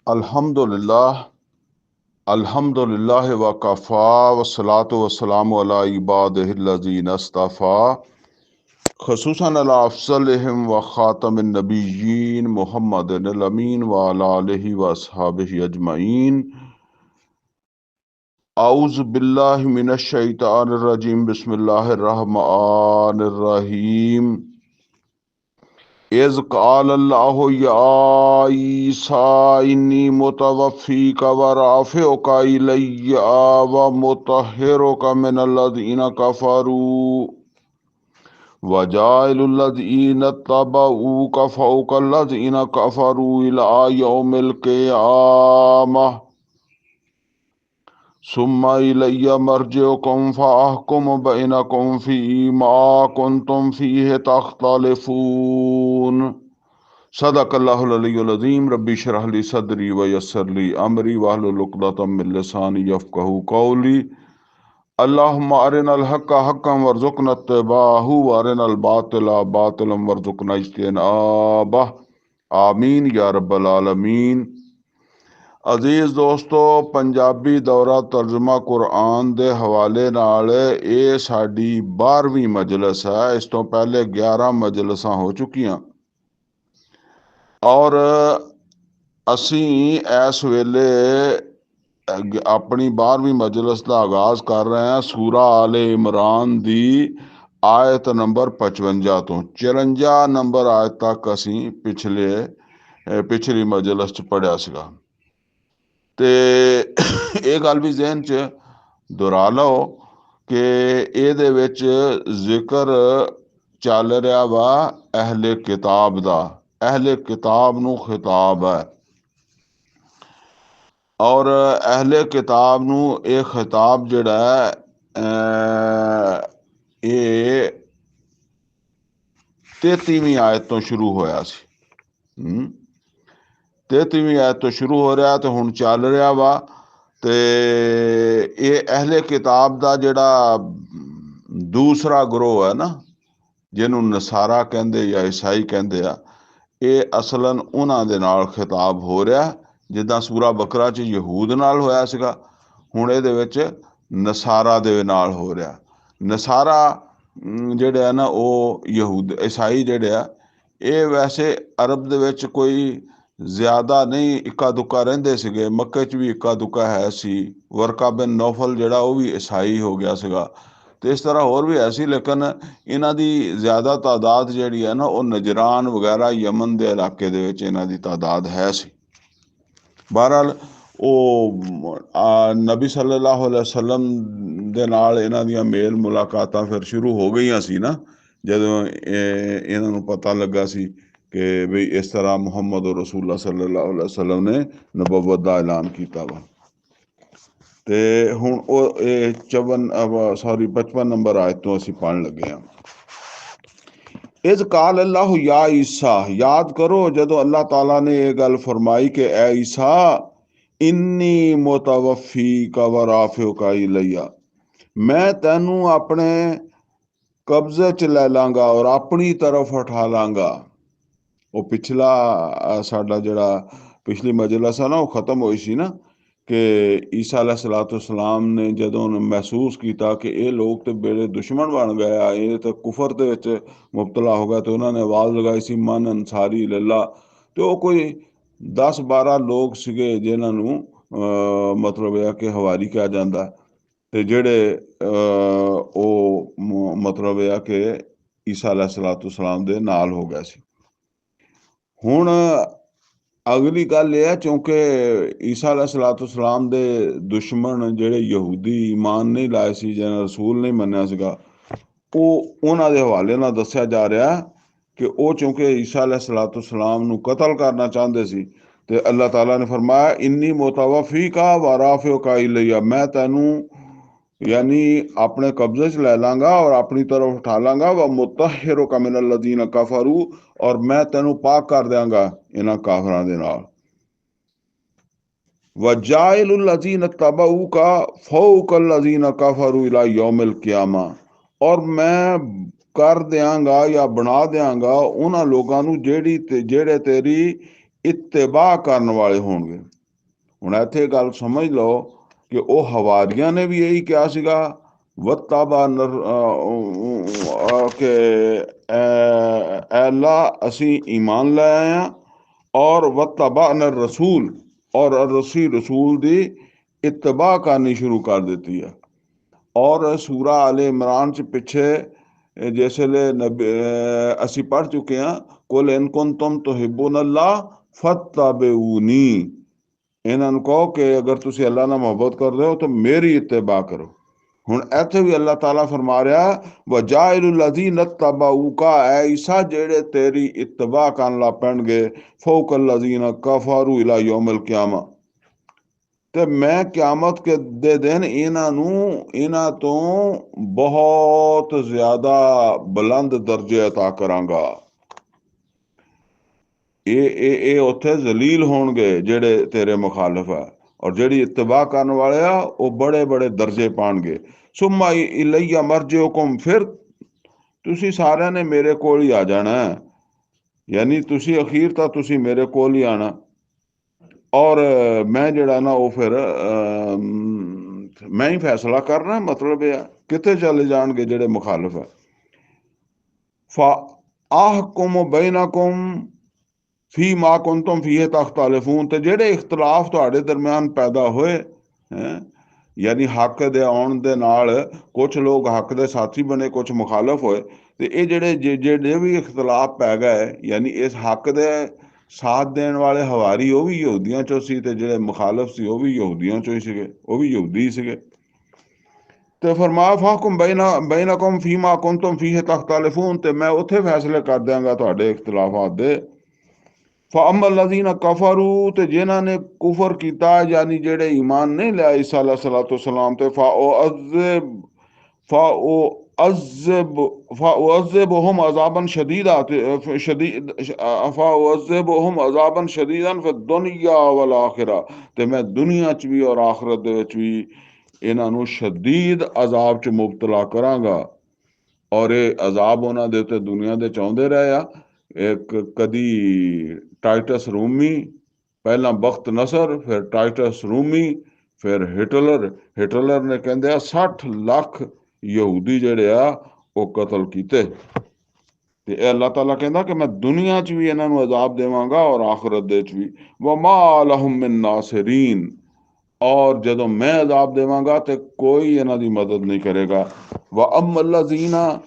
अल्हम्दुलिल्लाह अल्हम्दुलिल्लाह वकफ़ा वस्सलातु वस्सलामु अला इबादिहिल्लज़ीना इस्तफ़ा ख़ुसूसन अला अफ़ज़लिहिम व ख़ातमिन नबिय्यीन मुहम्मदिनिल अमीन व अला आलिहि व अस्हाबिहि अजमईन। औज़ु बिल्लाहि मिनश शैतानिर रजीम बिस्मिल्लाहिर रहमानिर रहीम। इज़ क़ालल्लाहु या ईसा इन्नी मुतवफ़्फ़ीका व राफ़िउका इलैया व मुतहिरुका मिनल्लज़ीना कफ़रू व जाइलुल्लज़ीना तबऊका फ़ौक़ल्लज़ीना कफ़रू इला यौमिल क़ियामह सुम्मा इलैया मर्जिउकुम फ़अहकुमु बैनकुम फ़ीमा कुन्तुम फ़ीहि तख़्तलिफ़ून। सदक़ल्लाहुल अलियुल अज़ीम। रब्बी इश्रह ली सदरी व यस्सिर ली अमरी वहलुल उक़दतम मिन लिसानी यफ़क़हू क़ौली। अल्लाहुम्मा अरिनल हक़्क़ हक़्क़न वरज़ुक़ना इत्तिबाअहू व अरिनल बातिला बातिलन वरज़ुक़ना इज्तिनाबह। आमीन या रब्बल आलमीन। अजीज़ दोस्तों, पंजाबी दौरा तर्जुमा कुरान के हवाले नाल ये साडी 12वीं मजलिस है। इस तो पहले 11 मजलिसां हो चुकियां और असी इस वेले अपनी 12वीं मजलिस का आगाज कर रहे हैं सूरा आले इमरान की आयत नंबर 55 तो 54 नंबर आयत तक असी पिछली मजलिस च पढ़िया सीगा। ते ये गल भी जहन च दोहरा लो कि ਇਹਦੇ ਵਿੱਚ ਜ਼ਿਕਰ ਚੱਲ ਰਿਹਾ ਵਾ अहले किताब ਦਾ। अहले किताब ਨੂੰ खिताब है और अहले किताब ਨੂੰ ਇਹ खिताब ਜਿਹੜਾ ਇਹ 33ਵੀਂ आयत ਤੋਂ शुरू होया सी। 33ਵੀਂ आयत ਤੋਂ शुरू हो रहा तो हुण ਚੱਲ ਰਿਹਾ ਵਾ। ਤੇ ਇਹ अहले किताब ਦਾ ਜਿਹੜਾ दूसरा ग्रोह है ना, ਜਿਹਨੂੰ ਨਸਾਰਾ ਕਹਿੰਦੇ ਜਾਂ ਈਸਾਈ ਕਹਿੰਦੇ ਆ, ਇਹ ਅਸਲਨ ਉਹਨਾਂ ਦੇ ਨਾਲ ਖਿਤਾਬ ਹੋ ਰਿਹਾ ਜਿੱਦਾਂ ਸੂਰਾ ਬਕਰਾ 'ਚ ਯਹੂਦ ਨਾਲ ਹੋਇਆ ਸੀਗਾ। ਹੁਣ ਇਹਦੇ ਵਿੱਚ ਨਸਾਰਾ ਦੇ ਨਾਲ ਹੋ ਰਿਹਾ। ਨਸਾਰਾ ਜਿਹੜੇ ਆ ਨਾ ਉਹ ਯਹੂਦ ਈਸਾਈ ਜਿਹੜੇ ਆ ਇਹ ਵੈਸੇ ਅਰਬ ਦੇ ਵਿੱਚ ਕੋਈ ਜ਼ਿਆਦਾ ਨਹੀਂ, ਇੱਕਾ ਦੁੱਕਾ ਰਹਿੰਦੇ ਸੀਗੇ। ਮੱਕੇ 'ਚ ਵੀ ਇੱਕਾ ਦੁੱਕਾ ਹੈ ਸੀ। ਵਰਕਾ ਬਿਨ ਨੌਫਲ ਜਿਹੜਾ ਉਹ ਵੀ ਈਸਾਈ ਹੋ ਗਿਆ ਸੀਗਾ ਤੇ ਇਸ ਤਰ੍ਹਾਂ ਹੋਰ ਵੀ ਹੈ ਸੀ। ਲੇਕਿਨ ਇਹਨਾਂ ਦੀ ਜ਼ਿਆਦਾ ਤਾਦਾਦ ਜਿਹੜੀ ਹੈ ਨਾ ਉਹ ਨਜਰਾਨ ਵਗੈਰਾ ਯਮਨ ਦੇ ਇਲਾਕੇ ਦੇ ਵਿੱਚ ਇਹਨਾਂ ਦੀ ਤਾਦਾਦ ਹੈ ਸੀ। ਬਹਰਹਾਲ ਉਹ ਨਬੀ ਸੱਲੱਲਾਹੁ ਅਲੈहि ਵਸੱਲਮ ਦੇ ਨਾਲ ਇਹਨਾਂ ਦੀਆਂ ਮੇਲ ਮੁਲਾਕਾਤਾਂ ਫਿਰ ਸ਼ੁਰੂ ਹੋ ਗਈਆਂ ਸੀ ਨਾ, ਜਦੋਂ ਇਹਨਾਂ ਨੂੰ ਪਤਾ ਲੱਗਾ ਸੀ ਕਿ ਬਈ ਇਸ ਤਰ੍ਹਾਂ ਮੁਹੰਮਦ ਰਸੂਲullah ਸੱਲੱਲਾਹੁ ਅਲੈहि ਵਸੱਲਮ ਨੇ ਨਬੂਵਤ ਦਾ ਐਲਾਨ ਕੀਤਾ ਵਾ। ਤੇ ਹੁਣ ਉਹ 55 ਨੰਬਰ ਆਇਤ ਤੋਂ ਅਸੀਂ ਪੜ੍ਹਨ ਲੱਗੇ ਹਾਂ। इज़ काल अल्लाह या ईसा, याद करो जदों अल्लाह ताला ने यह गल फरमाई कि ए ईसा इन्नी मुतवफ़्फ़ीका व राफ़िउका इलैया, मैं तैनू अपने कब्जे च लै लांगा और अपनी तरफ उठा लांगा। वो पिछला साडा जिहड़ा पिछली मजलिस है ना वो खत्म हुई सी ना कि ईसा अलैहिस्सलाम ने जदों महसूस किया कि ये लोग तो बेड़े दुश्मन बन गए आ, ये तो कुफर दे विच मुबतला हो गया, तो उन्होंने आवाज़ लगाई सी मन अंसारी लल्ला। तो वो कोई 10-12 लोग सीगे जिन्होंने मतलब है कि हवारी कहा जाता ते जेड़े मतलब है कि ईसा अलैहिस्सलाम दे नाल हो गए सी। हुण अगली गल यह है क्योंकि ईसा अलैहिस्सलाम दे दुश्मन जेड़े यहूदी ईमान नहीं लाए सी, जिन्हें रसूल नहीं मन्निया सीगा, ਉਹ ਉਹਨਾਂ ਦੇ ਹਵਾਲੇ ਨਾਲ ਦੱਸਿਆ ਜਾ ਰਿਹਾ ਕਿ ਉਹ ਚूंकि ਈਸਾ अलैहिस्सलाम ਨੂੰ ਕਤਲ ਕਰਨਾ ਚਾਹੁੰਦੇ ਸੀ ਤੇ ਅੱਲਾਹ ਤਾਲਾ ਨੇ ਫਰਮਾਇਆ ਇੰਨੀ ਮੁਤਵਫੀका व राफ़िउका इलैया, मैं तैनू यानी अपने कब्जे च लै लांगा और अपनी तरफ उठा लांगा। व मुतहिरुका मिनल्लज़ीना कफरू, और मैं तैनू पाक कर देंगा इन्हां काफरां दे नाल। व जाइलुल्लज़ीना तबऊका फ़ौक़ल्लज़ीना कफरू इला यौमिल क़ियामा, और मैं कर देंगा या बना देंगा उन्हां लोगों नू जेड़े तेरी इत्तिबा करन वाले होणगे। ਹੁਣ ਇੱਥੇ ਗੱਲ ਸਮਝ ਲਓ ਕਿ ਉਹ ਹਵਾਰੀਆਂ ਨੇ ਵੀ ਇਹੀ ਕਿਹਾ ਸੀਗਾ ਵਤਾਬਾ ਕਿ ਅੱਲਾ ਅਸੀਂ ਈਮਾਨ ਲੈ ਆਏ ਹਾਂ ਔਰ ਵਤਾਬਾ ਨਰ रसूल और रसूल ਦੀ इत्तबा करनी शुरू कर ਦਿੱਤੀ ਹੈ। और सूरा आले इमरान च पिछे जिसले असी पढ़ चुके हैं कुल इन कुंतुम तुहिब्बून अल्लाह फत्तबिऊनी, इन्हां नूं कहो कि अगर तुसी अल्लाह नाल मुहब्बत करदे हो तो मेरी इत्तिबा करो। हुण इत्थे भी अल्लाह ताला फरमा रहा वजाइलुल लज़ीना तबऊका, ऐ ईसा जेड़े तेरी इत्तिबा करन लग पैणगे फौकल लज़ीना कफरू इला यौमिल क़यामा, ते मैं क्यामत के दे दिन इन्हां तो बहुत ज्यादा बुलंद दर्जे अता करांगा। ये उत्थे जलील होणगे जेड़े तेरे मुखालिफ है, और जेड़ी इत्तिबा करन वाले आ वो बड़े बड़े दर्जे पाणगे। सुम्मा इलैया मरजिउकुम, फिर तुसी सारिਆਂ ने मेरे कोल ही आ जाना है, यानी तुसी अखीर तां तुसी मेरे कोल ही आना, और मैं जड़ा ना वो फिर मैं ही फैसला करना। मतलब यह कितने चले जाएंगे जेड़े मुखालिफ है। फा आहकुम बैनकुम फी मा कुंतुम फीह तख्तलिफून, ते जेड़े इख्तलाफ तुहाडे दरम्यान पैदा होए हैं, यानी हक दे आउण दे नाल कुछ लोग हक दे साथी बने कुछ मुखालिफ होए, ते ये जेड़े भी इख्तलाफ पै गए, यानी इस हक दे साथ देने वाले हवारी वो भी यहूदियों चो सी, ते जेड़े मुखालिफ सी वो भी यहूदियों चो ही सीगे, वो भी यहूदी सीगे। ते फरमाया फाहकुम बैनकुम फीमा कुंतुम फीह तख्तलिफून, ते मैं उत्थे फैसले कर देंगा तुहाडे इख्तलाफात दे। फअम्मल लज़ीना कफरू, ते जिन्हां ने कुफर कीता यानी जेड़े ईमान नहीं लिया ईसा अलैहिस्सलाम ते फ़अज़िबुहुम अज़ाबन शदीदा फ़अज़िबुहुम शदीदन फ़िद्दुनिया वल आखिरा, ते मैं दुनिया च भी और आखिरत दे विच भी इन्हां नूं शदीद अजाब च मुबतला करांगा। और ये अजाब उन्हां दे उत्ते दुनिया दे चाहुंदे रहे आ। एक कदी टाइटस रूमी, पहला बख्त नसर, फिर टाइटस रूमी, फिर हिटलर ने कहंदे 60 लाख यहूदी जेड़े आ वो कतल कीते। ते अल्लाह ताला कहंदा कि मैं दुनिया च भी इन्हां नूं अजाब देवांगा और आखिरत दे च भी। वमा लहुम मिन नासिरीन, और जदों मैं अजाब देवांगा तो कोई इन्हां दी मदद नहीं करेगा। व अम्मल लज़ीना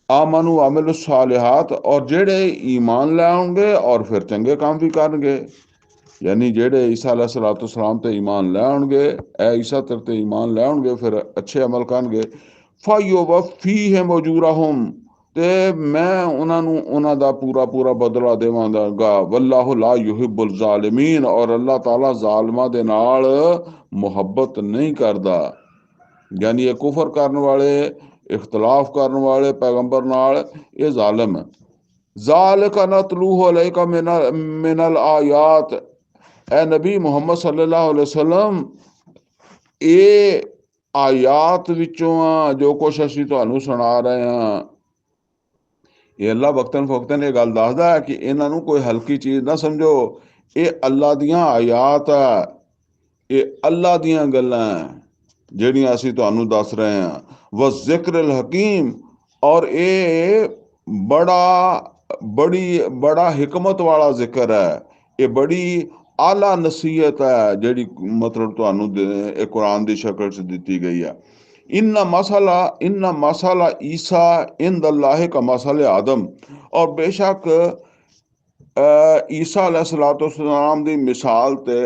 आमनु अमिलु सालिहात, और जेड़े ईमान ले आउणगे और फिर चंगे काम भी करनगे, यानी जेड़े ईसा अलैहिस्सलाम ते ईमान ले आउणगे, ऐ ईसा तेरे ते ईमान ले आउणगे फिर अच्छे अमल करनगे, फयुवफ़्फ़ीहिम उजूरहुम, ते मैं उन्हां दा पूरा पूरा बदला देवांगा। वल्लाहु ला युहिब्बुल ज़ालिमीन, और अल्लाह ताला ज़ालिमां दे नाल मुहब्बत नहीं करदा। यानी ये कुफर करने वाले, इख्तलाफ करने वाले पैगंबर नाल ये जालिम है। ज़ालिका नतलूहु अलैका मिनल आयात, ए नबी मुहम्मद सल्लल्लाहु अलैहि वसल्लम ये आयात विचों जो कुछ असीं तुहानूं सुना रहे हैं, ये अल्लाह वक्तन फवक्तन ये गल दसदा है कि इन्हां नूं कोई हल्की चीज़ ना समझो। ये अल्लाह दियां आयात है, ये अल्लाह दियां गल्लां है ਜਿਹੜੀਆਂ ਅਸੀਂ ਤੁਹਾਨੂੰ ਦੱਸ ਰਹੇ ਹਾਂ। व ज़िक्र हकीम, और ये बड़ा हिकमत वाला जिक्र है, ये बड़ी आला नसीहत है ਜਿਹੜੀ मतलब ਤੁਹਾਨੂੰ कुरान की शक्ल च दी गई है। इन्ना मसाला ईसा इंदल्लाह का मसल आदम, और बेशक ईसा अलैहिस्सलाम दी मिसाल ते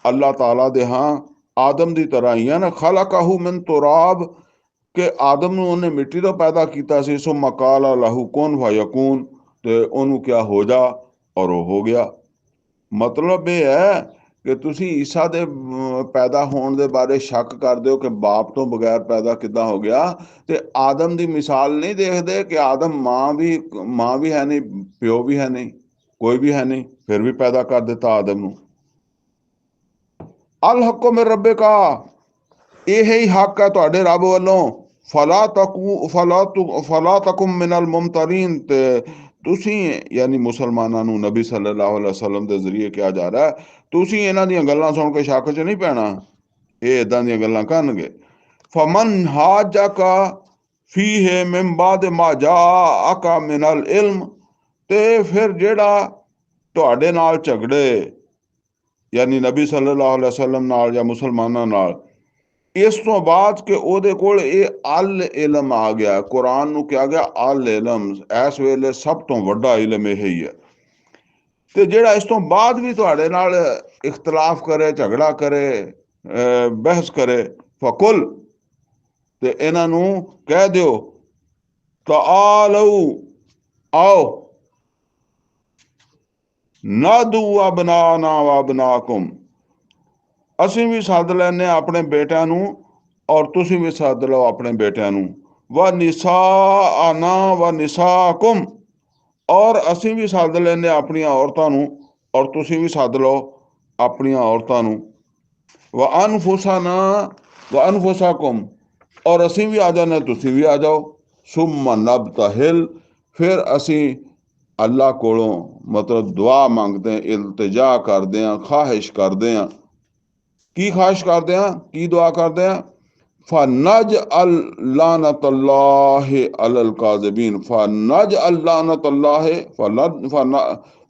अल्लाह ताला दे हाँ आदम दी तरह ही है ना। खलक़हु मिन तुराब, के आदम नूं उन्हें मिट्टी तो पैदा किया सी, सुम्मा क़ाला लहू कुन फयकून, ते उन्होंने क्या हो जा और वो हो गया। मतलब ये है कि तुसी ईसा दे पैदा होने दे बारे शक करदे हो कि बाप तो बगैर पैदा किदां हो गया, ते आदम दी मिसाल नहीं देखदे कि आदम माँ भी है नहीं, प्यो भी है नहीं, कोई भी है नहीं, फिर भी पैदा कर दिता आदम नूं। अल हक्को मेरे रब्बे का, यही हक है तुहाडे रब वालों। फला तकुम मिनल मुमतरीन, ते ਤੁਸੀਂ यानी मुसलमानों ਨੂੰ नबी सल्लल्लाहु अलैहि वसल्लम ਦੇ ਜ਼ਰੀਏ ਕਿਹਾ ਜਾ ਰਿਹਾ ਤੁਸੀਂ ਇਹਨਾਂ ਦੀਆਂ ਗੱਲਾਂ ਸੁਣ ਕੇ ਸ਼ੱਕ 'ਚ ਨਹੀਂ ਪੈਣਾ। ਇਹ ਇਦਾਂ ਦੀਆਂ ਗੱਲਾਂ ਕਰਨਗੇ। फमन हाजका फीहे मिन बाद मा जाअका मिनल इल्म, ਤੇ ਫਿਰ ਜਿਹੜਾ ਤੁਹਾਡੇ ਨਾਲ ਝਗੜੇ यानी नबी सल्लल्लाहु अलैहि वसल्लम ਨਾਲ ਜਾਂ ਮੁਸਲਮਾਨਾਂ ਨਾਲ ਇਸ ਤੋਂ ਬਾਅਦ ਕਿ ਉਹਦੇ ਕੋਲ ਇਹ ਅਲ ਇਲਮ ਆ ਗਿਆ। ਕੁਰਾਨ ਨੂੰ ਕਿਹਾ ਗਿਆ ਅਲ ਇਲਮ, ਇਸ ਵੇਲੇ ਸਭ ਤੋਂ ਵੱਡਾ ਇਲਮ ਇਹ ਹੀ ਹੈ। ਤੇ ਜਿਹੜਾ ਇਸ ਤੋਂ ਬਾਅਦ ਵੀ ਤੁਹਾਡੇ ਨਾਲ ਇਖਤਲਾਫ ਕਰੇ, ਝਗੜਾ ਕਰੇ, ਬਹਿਸ ਕਰੇ, ਫकुल, ਤੇ ਇਹਨਾਂ ਨੂੰ ਕਹਿ ਦਿਓ ਤਾਲੂ आओ नादू अबनाना व अबनाकुम, ਅਸੀਂ ਵੀ ਸੱਦ ਲੈਂਦੇ ਹਾਂ ਆਪਣੇ ਬੇਟਿਆਂ ਨੂੰ ਔਰ ਤੁਸੀਂ ਵੀ ਸੱਦ ਲਓ ਆਪਣੇ ਬੇਟਿਆਂ ਨੂੰ। व निसाअना व निसाकुम, ਔਰ ਅਸੀਂ ਵੀ ਸੱਦ ਲੈਂਦੇ ਹਾਂ ਆਪਣੀਆਂ ਔਰਤਾਂ ਨੂੰ ਔਰ ਤੁਸੀਂ ਵੀ ਸੱਦ ਲਓ ਆਪਣੀਆਂ ਔਰਤਾਂ ਨੂੰ। व अनफुसना व अनफुसाकुम, ਔਰ ਅਸੀਂ ਵੀ ਆ ਜਾਂਦੇ ਤੁਸੀਂ ਵੀ ਆ ਜਾਓ। सुम्मा नबतहिल, फिर ਅਸੀਂ अल्लाह कोलों मतलब दुआ मंगते हैं, इल्तिजा करते हैं, ख्वाहिश करते हैं। की ख्वाहिश करते हैं, की दुआ करते हैं? फनज अल्लानतल्लाहि अलल काज़िबीन, फनज अल्लानतल्लाहि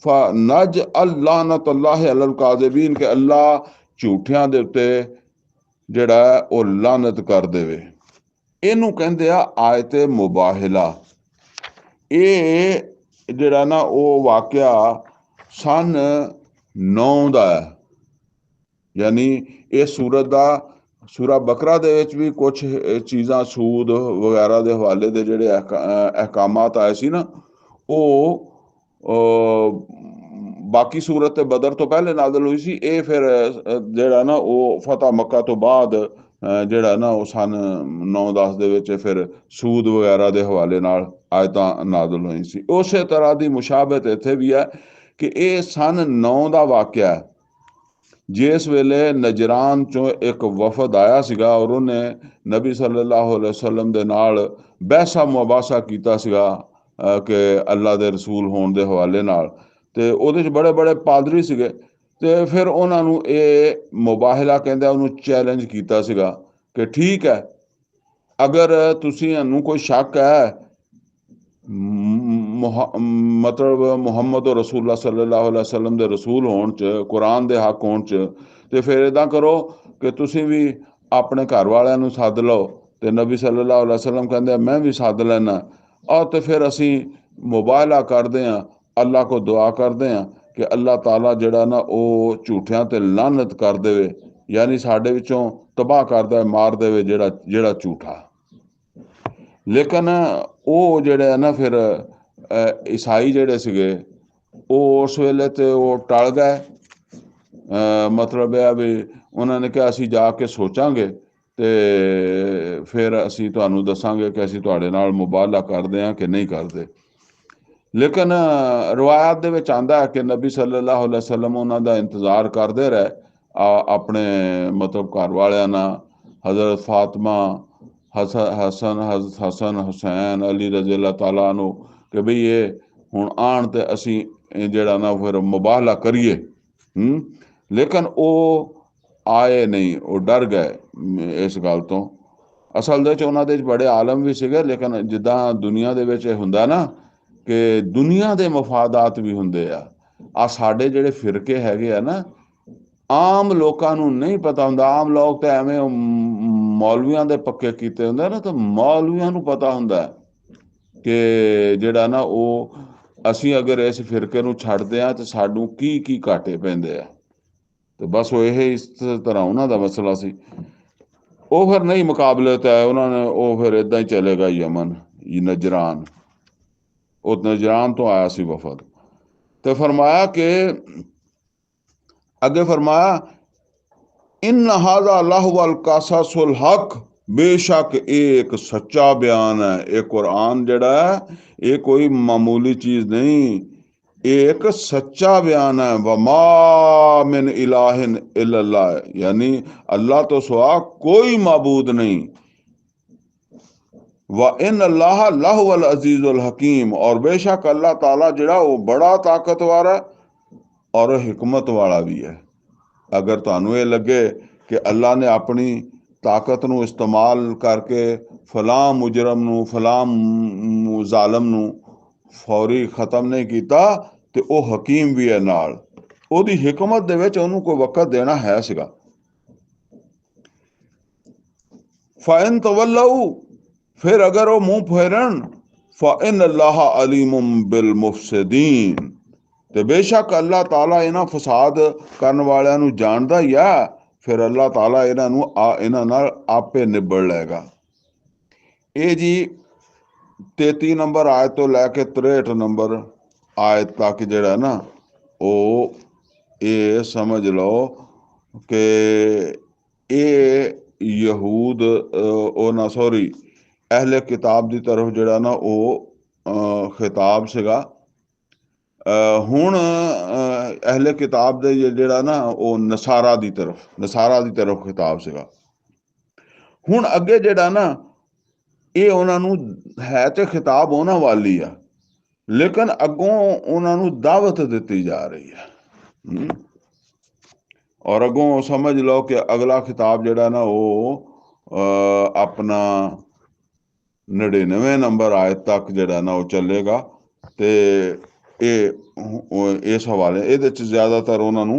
फनज अल्लानतल्लाहि अलल काज़िबीन, कि अल्लाह झूठियां दे उत्ते ਜਿਹੜਾ ਉਹ ਲਾਨਤ ਕਰ ਦੇਵੇ। ਇਹਨੂੰ ਕਹਿੰਦੇ ਆ ਆਇਤ ਮੁਬਾਹਿਲਾ। ਇਹ ਜਿਹੜਾ ਨਾ ਉਹ ਵਾਕਿਆ ਸਨ 9 ਦਾ ਹੈ। ਯਾਨੀ ਇਹ ਸੂਰਤ ਦਾ ਸੂਰਾ ਬਕਰਾ ਦੇ ਵਿੱਚ ਵੀ ਕੁਝ ਚੀਜ਼ਾਂ ਸੂਦ ਵਗੈਰਾ ਦੇ ਹਵਾਲੇ ਦੇ ਜਿਹੜੇ ਅਹਿਕਾਮਾਤ ਆਏ ਸੀ ਨਾ, ਉਹ ਬਾਕੀ ਸੂਰਤ ਤੇ ਬਦਰ ਤੋਂ ਪਹਿਲੇ ਨਾਜ਼ਲ ਹੋਈ ਸੀ। ਇਹ ਫਿਰ ਜਿਹੜਾ ਨਾ ਉਹ ਫਤਹ ਮੱਕਾ ਤੋਂ ਬਾਅਦ ਜਿਹੜਾ ਨਾ ਉਹ ਸਨ 9-10 ਦੇ ਵਿੱਚ ਫਿਰ ਸੂਦ ਵਗੈਰਾ ਦੇ ਹਵਾਲੇ ਨਾਲ ਆਇਤਾਂ ਨਾਜ਼ਲ ਹੋਈ ਸੀ। ਉਸੇ ਤਰ੍ਹਾਂ ਦੀ ਮੁਸ਼ਾਬਤ ਇੱਥੇ ਵੀ ਹੈ ਕਿ ਇਹ ਸਨ 9 ਦਾ ਵਾਕਿਆ ਹੈ, ਜਿਸ ਵੇਲੇ ਨਜਰਾਨ ਚੋਂ ਇੱਕ ਵਫਦ ਆਇਆ ਸੀਗਾ ਔਰ ਉਹਨੇ ਨਬੀ ਸੱਲੱਲਾਹੁ ਅਲੈहि ਵਸੱਲਮ ਦੇ ਨਾਲ ਬਹਿਸਾ ਮੁਬਾਸਾ ਕੀਤਾ ਸੀਗਾ ਕਿ ਅੱਲਾ ਦੇ ਰਸੂਲ ਹੋਣ ਦੇ ਹਵਾਲੇ ਨਾਲ। ਤੇ ਉਹਦੇ 'ਚ ਬੜੇ ਬੜੇ ਪਾਦਰੀ ਸੀਗੇ। ਤੇ ਫਿਰ ਉਹਨਾਂ ਨੂੰ ਇਹ ਮੁਬਾਹਿਲਾ ਕਹਿੰਦੇ, ਉਹਨੂੰ ਚੈਲੰਜ ਕੀਤਾ ਸੀਗਾ ਕਿ ਠੀਕ ਹੈ, ਅਗਰ ਤੁਸੀਂ ਨੂੰ ਕੋਈ ਸ਼ੱਕ ਹੈ ਮਤਲਬ ਮੁਹੰਮਦ ਰਸੂਲullah ਸੱਲੱਲਾਹੁ ਅਲੈहि ਵਸੱਲਮ ਦੇ ਰਸੂਲ ਹੋਣ 'ਚ, ਕੁਰਾਨ ਦੇ ਹੱਕ ਹੋਣ 'ਚ, ਤੇ ਫਿਰ ਇੱਦਾਂ ਕਰੋ ਕਿ ਤੁਸੀਂ ਵੀ ਆਪਣੇ ਘਰ ਵਾਲਿਆਂ ਨੂੰ ਸੱਦ ਲਓ। ਤੇ ਨਬੀ ਸੱਲੱਲਾਹੁ ਅਲੈहि ਵਸੱਲਮ ਕਹਿੰਦੇ ਮੈਂ ਵੀ ਸੱਦ ਲੈਣਾ। ਔਰ ਤੇ ਫਿਰ ਅਸੀਂ ਮੁਬਾਹਿਲਾ ਕਰਦੇ ਹਾਂ, ਅੱਲਾ ਕੋ ਦੁਆ ਕਰਦੇ ਹਾਂ ਕਿ ਅੱਲਾਹ ਤਾਲਾ ਜਿਹੜਾ ਨਾ ਉਹ ਝੂਠਿਆਂ ਤੇ ਲਾਨਤ ਕਰ ਦੇਵੇ, ਯਾਨੀ ਸਾਡੇ ਵਿੱਚੋਂ ਤਬਾਹ ਕਰਦਾ, ਮਾਰ ਦੇਵੇ ਜਿਹੜਾ ਝੂਠਾ। ਲੇਕਿਨ ਉਹ ਜਿਹੜੇ ਆ ਨਾ ਫਿਰ ਈਸਾਈ ਜਿਹੜੇ ਸੀਗੇ ਉਹ ਉਸ ਵੇਲੇ ਤੇ ਉਹ ਟਲ ਗਏ। ਮਤਲਬ ਇਹ ਵੀ ਉਹਨਾਂ ਨੇ ਕਿਹਾ ਅਸੀਂ ਜਾ ਕੇ ਸੋਚਾਂਗੇ ਤੇ ਫਿਰ ਅਸੀਂ ਤੁਹਾਨੂੰ ਦੱਸਾਂਗੇ ਕਿ ਅਸੀਂ ਤੁਹਾਡੇ ਨਾਲ ਮੁਬਾਹਲਾ ਕਰਦੇ ਹਾਂ ਕਿ ਨਹੀਂ ਕਰਦੇ। ਲੇਕਿਨ ਰਵਾਇਤ ਦੇ ਵਿੱਚ ਆਉਂਦਾ ਹੈ ਕਿ ਨਬੀ ਸੱਲੱਲਾਹੁ ਅਲੈहि ਵਸੱਲਮ ਉਹਨਾਂ ਦਾ ਇੰਤਜ਼ਾਰ ਕਰਦੇ ਰਹੇ ਆਪਣੇ ਮਤਲਬ ਘਰ ਵਾਲਿਆਂ ਨਾਲ, ਹਜ਼ਰਤ ਫਾਤਮਾ, ਹਸਨ ਹੁਸੈਨ, ਅਲੀ ਰਜ਼ੀ ਅੱਲਾਹ ਤਾਲਾ ਨੂੰ, ਕਿ ਬਈ ਇਹ ਹੁਣ ਆਉਣ ਤੇ ਅਸੀਂ ਜਿਹੜਾ ਨਾ ਫਿਰ ਮੁਬਾਹਲਾ ਕਰੀਏ। ਲੇਕਿਨ ਉਹ ਆਏ ਨਹੀਂ, ਉਹ ਡਰ ਗਏ ਇਸ ਗੱਲ ਤੋਂ। ਅਸਲ ਦੇ ਵਿੱਚ ਉਹਨਾਂ ਦੇ ਬੜੇ ਆਲਮ ਵੀ ਸੀਗੇ, ਲੇਕਿਨ ਜਿੱਦਾਂ ਦੁਨੀਆ ਦੇ ਵਿੱਚ ਹੁੰਦਾ ਨਾ ਕਿ ਦੁਨੀਆ ਦੇ ਮਫਾਦਾਤ ਵੀ ਹੁੰਦੇ ਆ। ਸਾਡੇ ਜਿਹੜੇ ਫਿਰਕੇ ਹੈਗੇ ਆ ਨਾ, ਆਮ ਲੋਕਾਂ ਨੂੰ ਨਹੀਂ ਪਤਾ ਹੁੰਦਾ। ਆਮ ਲੋਕ ਤਾਂ ਐਵੇਂ ਮੌਲਵੀਆਂ ਦੇ ਪੱਕੇ ਕੀਤੇ ਹੁੰਦੇ ਨਾ, ਤਾਂ ਮੌਲਵੀਆਂ ਨੂੰ ਪਤਾ ਹੁੰਦਾ ਕਿ ਜਿਹੜਾ ਨਾ ਉਹ ਅਸੀਂ ਅਗਰ ਇਸ ਫਿਰਕੇ ਨੂੰ ਛੱਡਦੇ ਹਾਂ ਤਾਂ ਸਾਨੂੰ ਕੀ ਕੀ ਘਾਟੇ ਪੈਂਦੇ ਆ। ਤੇ ਬਸ ਉਹ ਇਹ ਇਸ ਤਰ੍ਹਾਂ ਉਹਨਾਂ ਦਾ ਮਸਲਾ ਸੀ। ਉਹ ਫਿਰ ਨਹੀਂ ਮੁਕਾਬਲੇ ਤੇ ਆਏ ਉਹਨਾਂ ਨੇ, ਉਹ ਫਿਰ ਏਦਾਂ ਹੀ ਚਲੇਗਾ ਯਮਨ, ਨਜਰਾਨ। ਉਹ ਨਜਰਾਨ ਤੋਂ ਆਇਆ ਸੀ ਵਫਦ। ਤੇ ਫਰਮਾਇਆ ਕਿ ਅੱਗੇ ਫਰਮਾਇਆ ਇਨ ਹਾਜ਼ਾ ਲਹੁਵਲ ਕਸਸੁਲ ਹਕ, ਬੇਸ਼ੱਕ ਇਹ ਇੱਕ ਸੱਚਾ ਬਿਆਨ ਹੈ। ਇਹ ਕੁਰਾਨ ਜਿਹੜਾ ਹੈ ਇਹ ਕੋਈ ਮਾਮੂਲੀ ਚੀਜ਼ ਨਹੀਂ, ਇਹ ਇੱਕ ਸੱਚਾ ਬਿਆਨ ਹੈ। ਵਮਾ ਮਿਨ ਇਲਾਹਿਨ ਇल्लल्लाह, यानी अल्लाह तो सिवा कोई माबूद नहीं। व इन अल्लाह लाहुल अजीजुल हकीम, और बेशक अल्लाह ताला जिहड़ा वो बड़ा ताकतवर है और हिकमत वाला भी है। अगर तुहानू ये लगे कि अल्लाह ने अपनी ताकत नू इस्तेमाल करके फलां मुजरम नू फलां जालम नू फौरी खत्म नहीं किया, तो वह हकीम भी है नाल, ਉਹਦੀ हिकमत ਦੇ ਵਿੱਚ ਉਹਨੂੰ ਕੋਈ ਵਕਤ ਦੇਣਾ ਹੈ ਸੀਗਾ। फ़इन तवल्लऊ, फिर अगर वो मुंह फेरन, फ़इन अल्लाह अलीमुम बिल मुफसिदीन, तो बेशक अल्लाह ताला इन्हां फसाद करन वालियां नू जानदा ही आ, फिर अल्लाह ताला इन्हां नाल आपे निबड़ लेगा। ये जी 33 नंबर आयत तो लैके 63 नंबर आयत तक जिहड़ा ना वो ये समझ लो कि ये यहूद ना सॉरी अहले किताब की तरफ जिहड़ा ना वो खिताब सीगा। हुण अहले किताब दे जिहड़ा ना वो नसारा की तरफ खिताब सीगा। हुण अगे जिहड़ा ना ये उन्हां नू है तो खिताब उन्हां वाल ही आ, लेकिन अगों उन्हां नू दावत दी जा रही है। और अगों समझ लो कि अगला खिताब जिहड़ा ना वो अपना 99 नंबर आयत तक जिहड़ा ना वो चलेगा। तो ये इस हवाले ये ज़्यादातर उन्होंने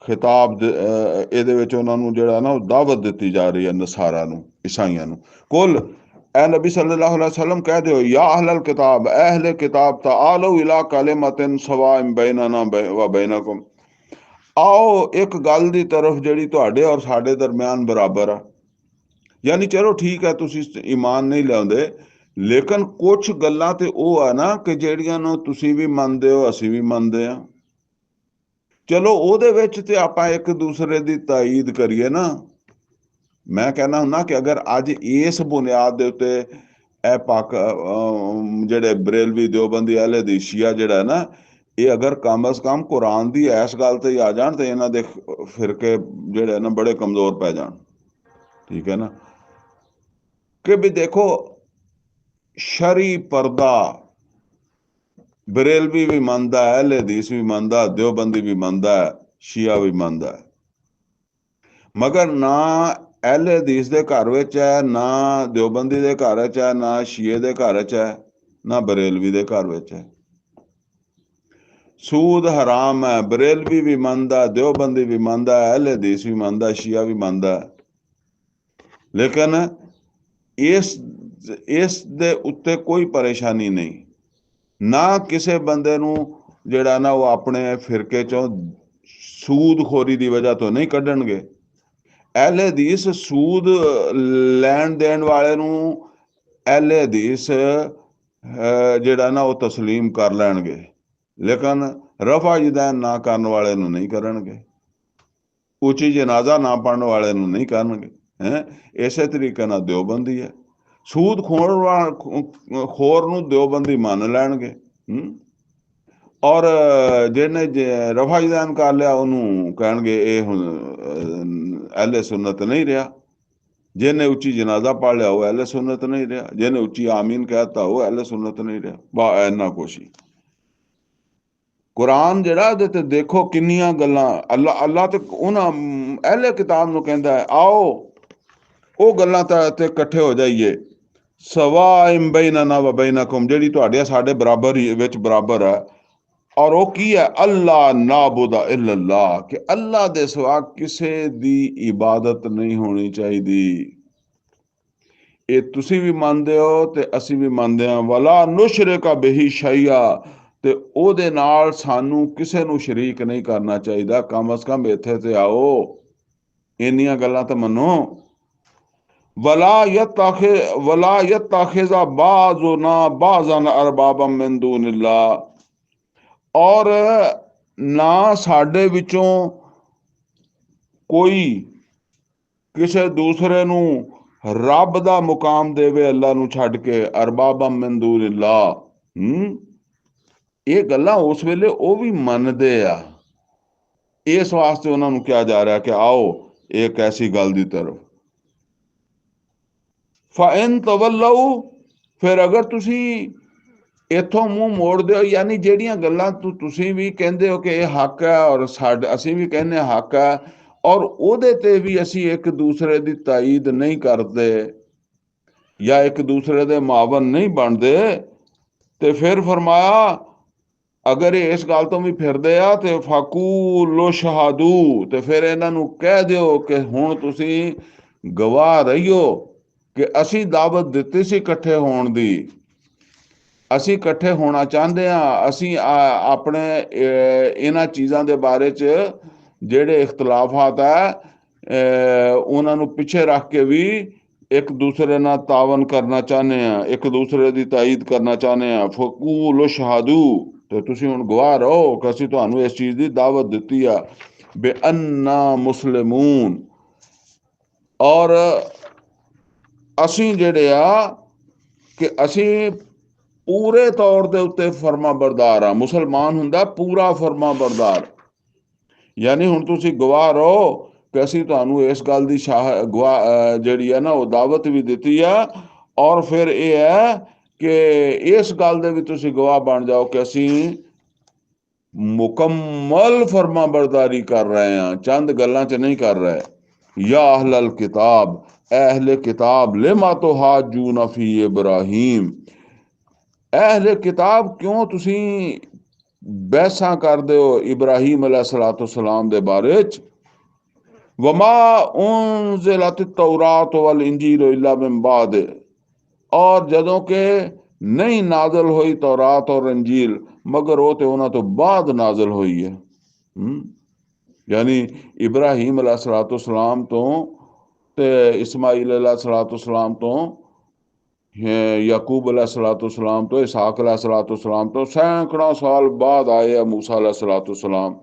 खिताब ये जिहड़ा ना दावत दी जा रही है नसारा नू, ईसाइयां नू। कुल ए नबी सल्लल्लाहु अलैहि वसल्लम कह दो, या अहलल किताब, अहले किताब तालू इला कलिमतिन सवाइन बैनना व बैनकुम, आओ एक गल की तरफ जिहड़ी तुहाडे और साडे दरम्यान बराबर आ। यानी चलो ठीक है तुसी ईमान नहीं लियाउंदे, लेकिन कुछ गल्लां ते ओह आ ना कि जिहड़ियां नू तुसी भी मनदे हो असीं भी मनदे आ। चलो ਉਹਦੇ ਵਿੱਚ ਤੇ ਆਪਾਂ ਇੱਕ ਦੂਸਰੇ ਦੀ ਤਾਈਦ ਕਰੀਏ ਨਾ। मैं कहना हुन्ना कि अगर अज इस बुनियाद के उत्ते ए पाक जेडे बरेलवी देवबंदी अहले हदीस शिया जेड़ा है ना, ये अगर कम अज कम कुरान की इस गल ते आ जान तो इन्हां दे फिरके जेड़े ना बड़े कमजोर पै जान। ठीक है ना, कि भी देखो शरी पर्दा बरेलवी भी मानता है, अहले हदीस भी मानता, देवबंदी भी मानता है, शिया भी मानता है, मगर ना अहले हदीस के घर विच है, ना देवबंदी के घर विच है, ना शिए के घर विच है, ना बरेलवी के घर विच है। सूद हराम है, बरेलवी भी मानता, देवबंदी भी मानता, अहले हदीस भी मानता, शिया भी मानता, लेकिन इस दे उत्ते कोई परेशानी नहीं। ना किसी बंदे नू जिहड़ा ना वो अपने फिरके चों सूदखोरी की वजह तो नहीं कढ़णगे। अहले हदीस सूद लैन देन वाले नू अहले हदीस जिहड़ा ना वो तस्लीम कर लैणगे, लेकिन रफा जदैन ना करन वाले नू नहीं करनगे, उची जनाजा ना पढ़न वाले नू नहीं करनगे। हैं इस तरीके नाल देवबंदी है, सूद खोर नू देवबंदी मान लैणगे। और जिहने रफा जदैन कर लिया उन्होंने कहणगे ये हुण अहले सुन्नत नहीं रहा। जिन्हें उच्ची जनाजा पढ़ लिया वो अहले सुन्नत नहीं रहा, जिन्हें उच्ची आमीन कहता वो अहले सुन्नत नहीं रहा। वाह इन्ना कुछ ही कुरान जिहड़ा ते देखो किन्नियां गल्लां अल्लाह ते उन्हां अहले किताब नूं कहंदा है, आओ वो गल्लां ते इकट्ठे हो जाइए, सवा इम बैनना व बैनकुम, जिहड़ी तुहाडे साडे बराबर ही विच बराबर है। और वो की है, अल्लाह नाबुदा इल्लल्लाह, कि अल्लाह दे सिवा किसे दी इबादत नहीं होनी चाहिदी। ये तुसी भी मानते हो ते असी भी मानते हैं। वला नुशरिका बिही शैया, ते ओदे नाल सानू किसे नू शरीक नहीं करना चाहिए। कम अज कम इत्थे ते आओ, इन्नियां गल्लां ते मनो। वला यत्ताखिज़ा बाज़ुना बाज़न अरबाबम मिन दूनिल्लाह, और ना साडे विचों कोई किसी दूसरे नू रब दा मुकाम देवे अल्लाह नू छड्ड के, अरबाबम मिन दूनिल्लाह। ये गल्लां उस वेले वो भी मनदे आ। इस वास्ते उन्होंने कहा जा रहा है कि आओ एक ऐसी गल दी तरफ। फ़इन तवल्लऊ, फिर अगर तुसी इथों मूँह मोड़ते हो, यानी ਜਿਹੜੀਆਂ ਗੱਲਾਂ ਤੁਸੀਂ ਵੀ ਕਹਿੰਦੇ ਹੋ कि ਇਹ हक है और ਅਸੀਂ भी कहने हक है, और ਉਹਦੇ ਤੇ ਵੀ ਅਸੀਂ ਇੱਕ ਦੂਸਰੇ ਦੀ ਤਾਈਦ नहीं करते या एक दूसरे ਦੇ ਮਾਵਨ नहीं ਬਣਦੇ, ਤੇ ਫਿਰ ਫਰਮਾਇਆ अगर ये इस गल तो भी फिरदे आ ते फकूलो शहादू, ते फिर इन्हां नूं कह दिओ कि हुण तुसीं गवाह रहियो कि असीं दावत दित्ती सी इकट्ठे होण दी, ਅਸੀਂ ਇਕੱਠੇ ਹੋਣਾ ਚਾਹੁੰਦੇ ਹਾਂ। ਅਸੀਂ ਆਪਣੇ ਇਹਨਾਂ ਚੀਜ਼ਾਂ ਦੇ ਬਾਰੇ 'ਚ ਜਿਹੜੇ ਇਖਤਲਾਫਾਤ ਹੈ ਉਹਨਾਂ ਨੂੰ ਪਿੱਛੇ ਰੱਖ ਕੇ ਵੀ ਇੱਕ ਦੂਸਰੇ ਨਾਲ ਤਾਵਨ ਕਰਨਾ ਚਾਹੁੰਦੇ ਹਾਂ, ਇੱਕ ਦੂਸਰੇ ਦੀ ਤਾਈਦ ਕਰਨਾ ਚਾਹੁੰਦੇ ਹਾਂ। ਫਕੂਲ ਸ਼ਹਾਦੂ, ਤੇ ਤੁਸੀਂ ਹੁਣ ਗਵਾਹ ਰਹੋ ਕਿ ਅਸੀਂ ਤੁਹਾਨੂੰ ਇਸ ਚੀਜ਼ ਦੀ ਦਾਵਤ ਦਿੱਤੀ ਆ ਬੇ ਅੰਨਾ ਮੁਸਲਿਮੂਨ, ਔਰ ਅਸੀਂ ਜਿਹੜੇ ਆ ਕਿ ਅਸੀਂ ਪੂਰੇ ਤੌਰ ਦੇ ਉੱਤੇ ਫਰਮਾ ਬਰਦਾਰ ਆ। ਮੁਸਲਮਾਨ ਹੁੰਦਾ ਪੂਰਾ ਫਰਮਾ ਬਰਦਾਰ। ਯਾਨੀ ਹੁਣ ਤੁਸੀਂ ਗਵਾਹ ਰਹੋ ਕਿ ਅਸੀਂ ਤੁਹਾਨੂੰ ਇਸ ਗੱਲ ਦੀ ਗਵਾਹ ਜਿਹੜੀ ਹੈ ਨਾ ਉਹ ਦਾਵਤ ਵੀ ਦਿੱਤੀ ਆ, ਔਰ ਫਿਰ ਇਹ ਹੈ ਕਿ ਇਸ ਗੱਲ ਦੇ ਵੀ ਤੁਸੀਂ ਗਵਾਹ ਬਣ ਜਾਓ ਕਿ ਅਸੀਂ ਮੁਕੰਮਲ ਫਰਮਾ ਬਰਦਾਰੀ ਕਰ ਰਹੇ ਹਾਂ, ਚੰਦ ਗੱਲਾਂ 'ਚ ਨਹੀਂ ਕਰ ਰਹੇ। या अहलल किताब, अहले किताब लिमा तुहाजूना फी इब्राहिम, अहले किताब क्यों तुसी बहसा करदे हो इब्राहिम अलैहिस्सलाम दे बारे च। वमा उनज़िलत तौरात वल इंजील इल्ला मिन बाद, और जदों के नहीं नाजल हुई तौरात और इंजील मगर वो तो उन्हां तो बाद नाजल हुई है। यानी इब्राहिम अलैहिस्सलाम तो ते इस्माइल अलैहिस्सलाम तो, याकूब अलैहिस्सलाम तो, इसहाक अलैहिस्सलाम तो सैकड़ों साल बाद आए हैं मूसा अलैहिस्सलाम,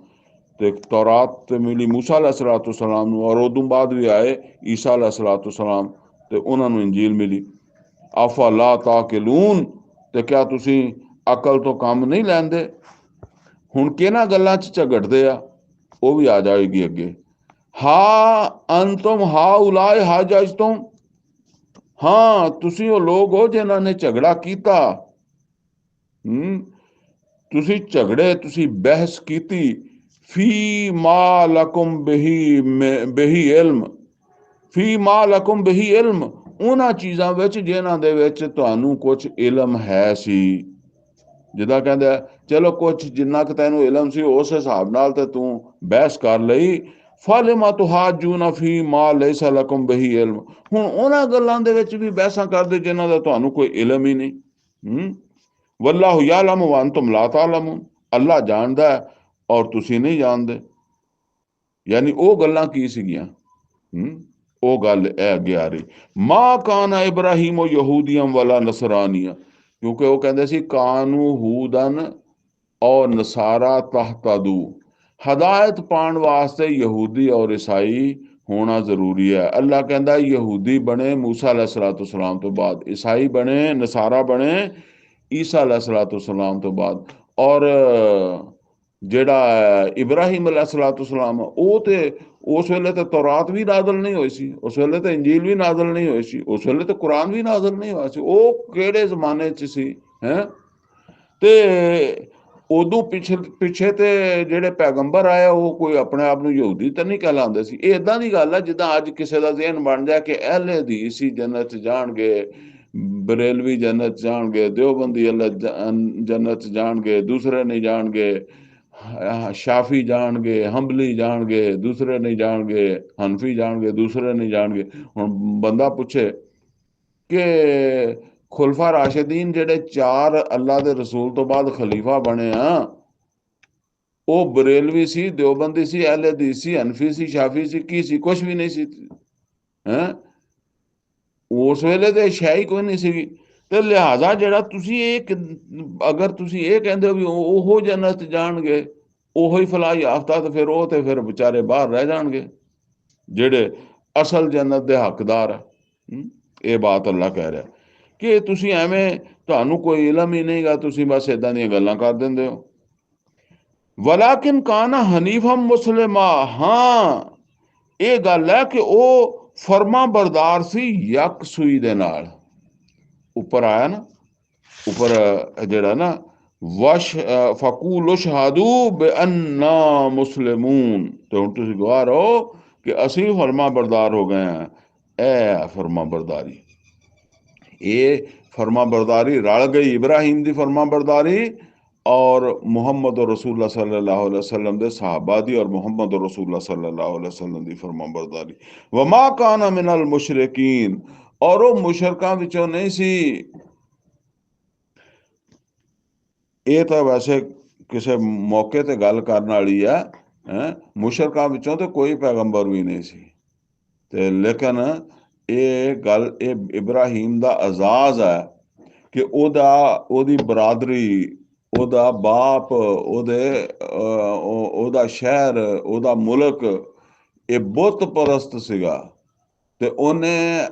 ते तौरात ते मिली मूसा अलैहिस्सलाम नूं, और उदों बाद भी आए ईसा अलैहिस्सलाम ते उन्हां नूं इंजील मिली। अफला ताकिलून, ते क्या तुसी अकल तो काम नहीं लैंदे। हुण किहनां गल्लां च झगड़दे आ वो भी आ जाएगी अगे। हा अंतुम हा उलाए हा जज तुम, हाँ तुसी वो लोग हो जिन्हां ने झगड़ा कीता। तुसी झगड़े, तुसी बहस कीती। फी मा लकुम बेही इल्म, फी मा लकुम बेही इल्म, उन्हां चीज़ां विच जिन्हां दे विच तुहानूं कुछ इल्म है सी। जिदा कहता चलो कुछ जिन्ना कि तैनूं इलम सी उस हिसाब नाल ते तू बहस कर लई। फालिमा तुहाजूना फी मा लैसा लकुम बिही इल्म, हुण उन्हां गल्लां दे विच भी बहसां करदे जिन्हां दा तुहानूं कोई इलम ही नहीं। वल्लाहु यालमु व अंतुम ला तालमून, अल्लाह जानदा है और तुसी नहीं जानदे। यानी वो गल्लां की सीगियां, वो गल है अगे आ रही। मां काना इब्राहिम यहूदियम वला नसरानिया, क्योंकि वो कहते सी कानू हूदन और नसारा तहतदू, हदायत पाने वास्ते यहूदी और ईसाई होना जरूरी है। अल्लाह कहता यहूदी बने मूसा अलैहिस्सलाम तो बाद, ईसाई बने नसारा बने ईसा अलैहिस्सलाम तो बाद, और जेड़ा इब्राहिम अलैहिस्सलाम वो तो उस वेले तो तौरात भी नाजल नहीं हुई सी, उस वेले तो इंजील भी नाजल नहीं हुई सी, उस वेले तो कुरान भी नाजल नहीं हुआ सी। वो किहड़े जमाने च सी हैं। ते उदों पिछे ते जेड़े पैगंबर आए वो कोई अपने आप नूं यहूदी तो नहीं कहलांदे सी। ये इदां दी गल है जिद्दां अज किसे दा ज़हन बन जाए कि अहले हदीस ही जन्नत च जाणगे, बरेलवी जन्नत च जाणगे, देवबंदी जन्नत च जाणगे, दूसरे नहीं जाणगे, शाफी जाणगे, हंबली जाणगे, दूसरे नहीं जाणगे, हनफी जाणगे, दूसरे नहीं जाणगे। हुण बंदा पुछे कि खुलफा राशिदीन जेड़े चार अल्लाह दे रसूल तो बाद खलीफा बने हैं, वो बरेलवी सी, देवबंदी सी, अहले हदीस सी, हनफी सी, शाफी सी, की सी? कुछ भी नहीं सी हैं। उस वेले तो शाही कोई नहीं सी। ते लिहाजा जेड़ा तुसी अगर तुसी ये कहंदे हो भी ओहो जन्नत जाणगे, ओहो ही फलाह याफ्ता, तो फिर बेचारे बाहर रह जाणगे जेड़े असल जन्नत दे हकदार है। ये बात अल्लाह कह रहा है कि तुसी एवें तुहानूं कोई इलम ही नहीं गा, तुसी बस इदां दीयां गल्लां कर दिंदे हो। वलाकिन काना हनीफम मुस्लिमा, हाँ ये गल है कि वो फरमा बरदार सी यकसुई दे नाल, ऊपर आया ना, ऊपर जेड़ा ना वश फकूल शहादू बेअन्ना मुस्लिमून, तो हुण तुसीं गवाह रहो कि असीं फरमा बरदार हो गए हैं। ए फरमा बरदारी, ये फरमा बरदारी रल गई इब्राहिम दी फरमा बरदारी और मुहम्मद रसूलुल्लाह सल्लल्लाहु अलैहि वसल्लम दे सहाबा दी और मुहम्मद रसूलुल्लाह सल्लल्लाहु अलैहि वसल्लम दी फरमा बरदारी। वमा काना मिनल मुशरिकीन, और वो मुशरकां विचों नहीं सी। ये तो वैसे किसी मौके ते गल करन वाली है, मुशरकां विचों तो कोई पैगंबर भी नहीं सी, ते लेकिन ये गल ये इब्राहिम दा एजाज है कि ओदी बरादरी, ओदा बाप, ओदा शहर, ओदा मुल्क ये बुत परस्त सीगा, ते उन्हें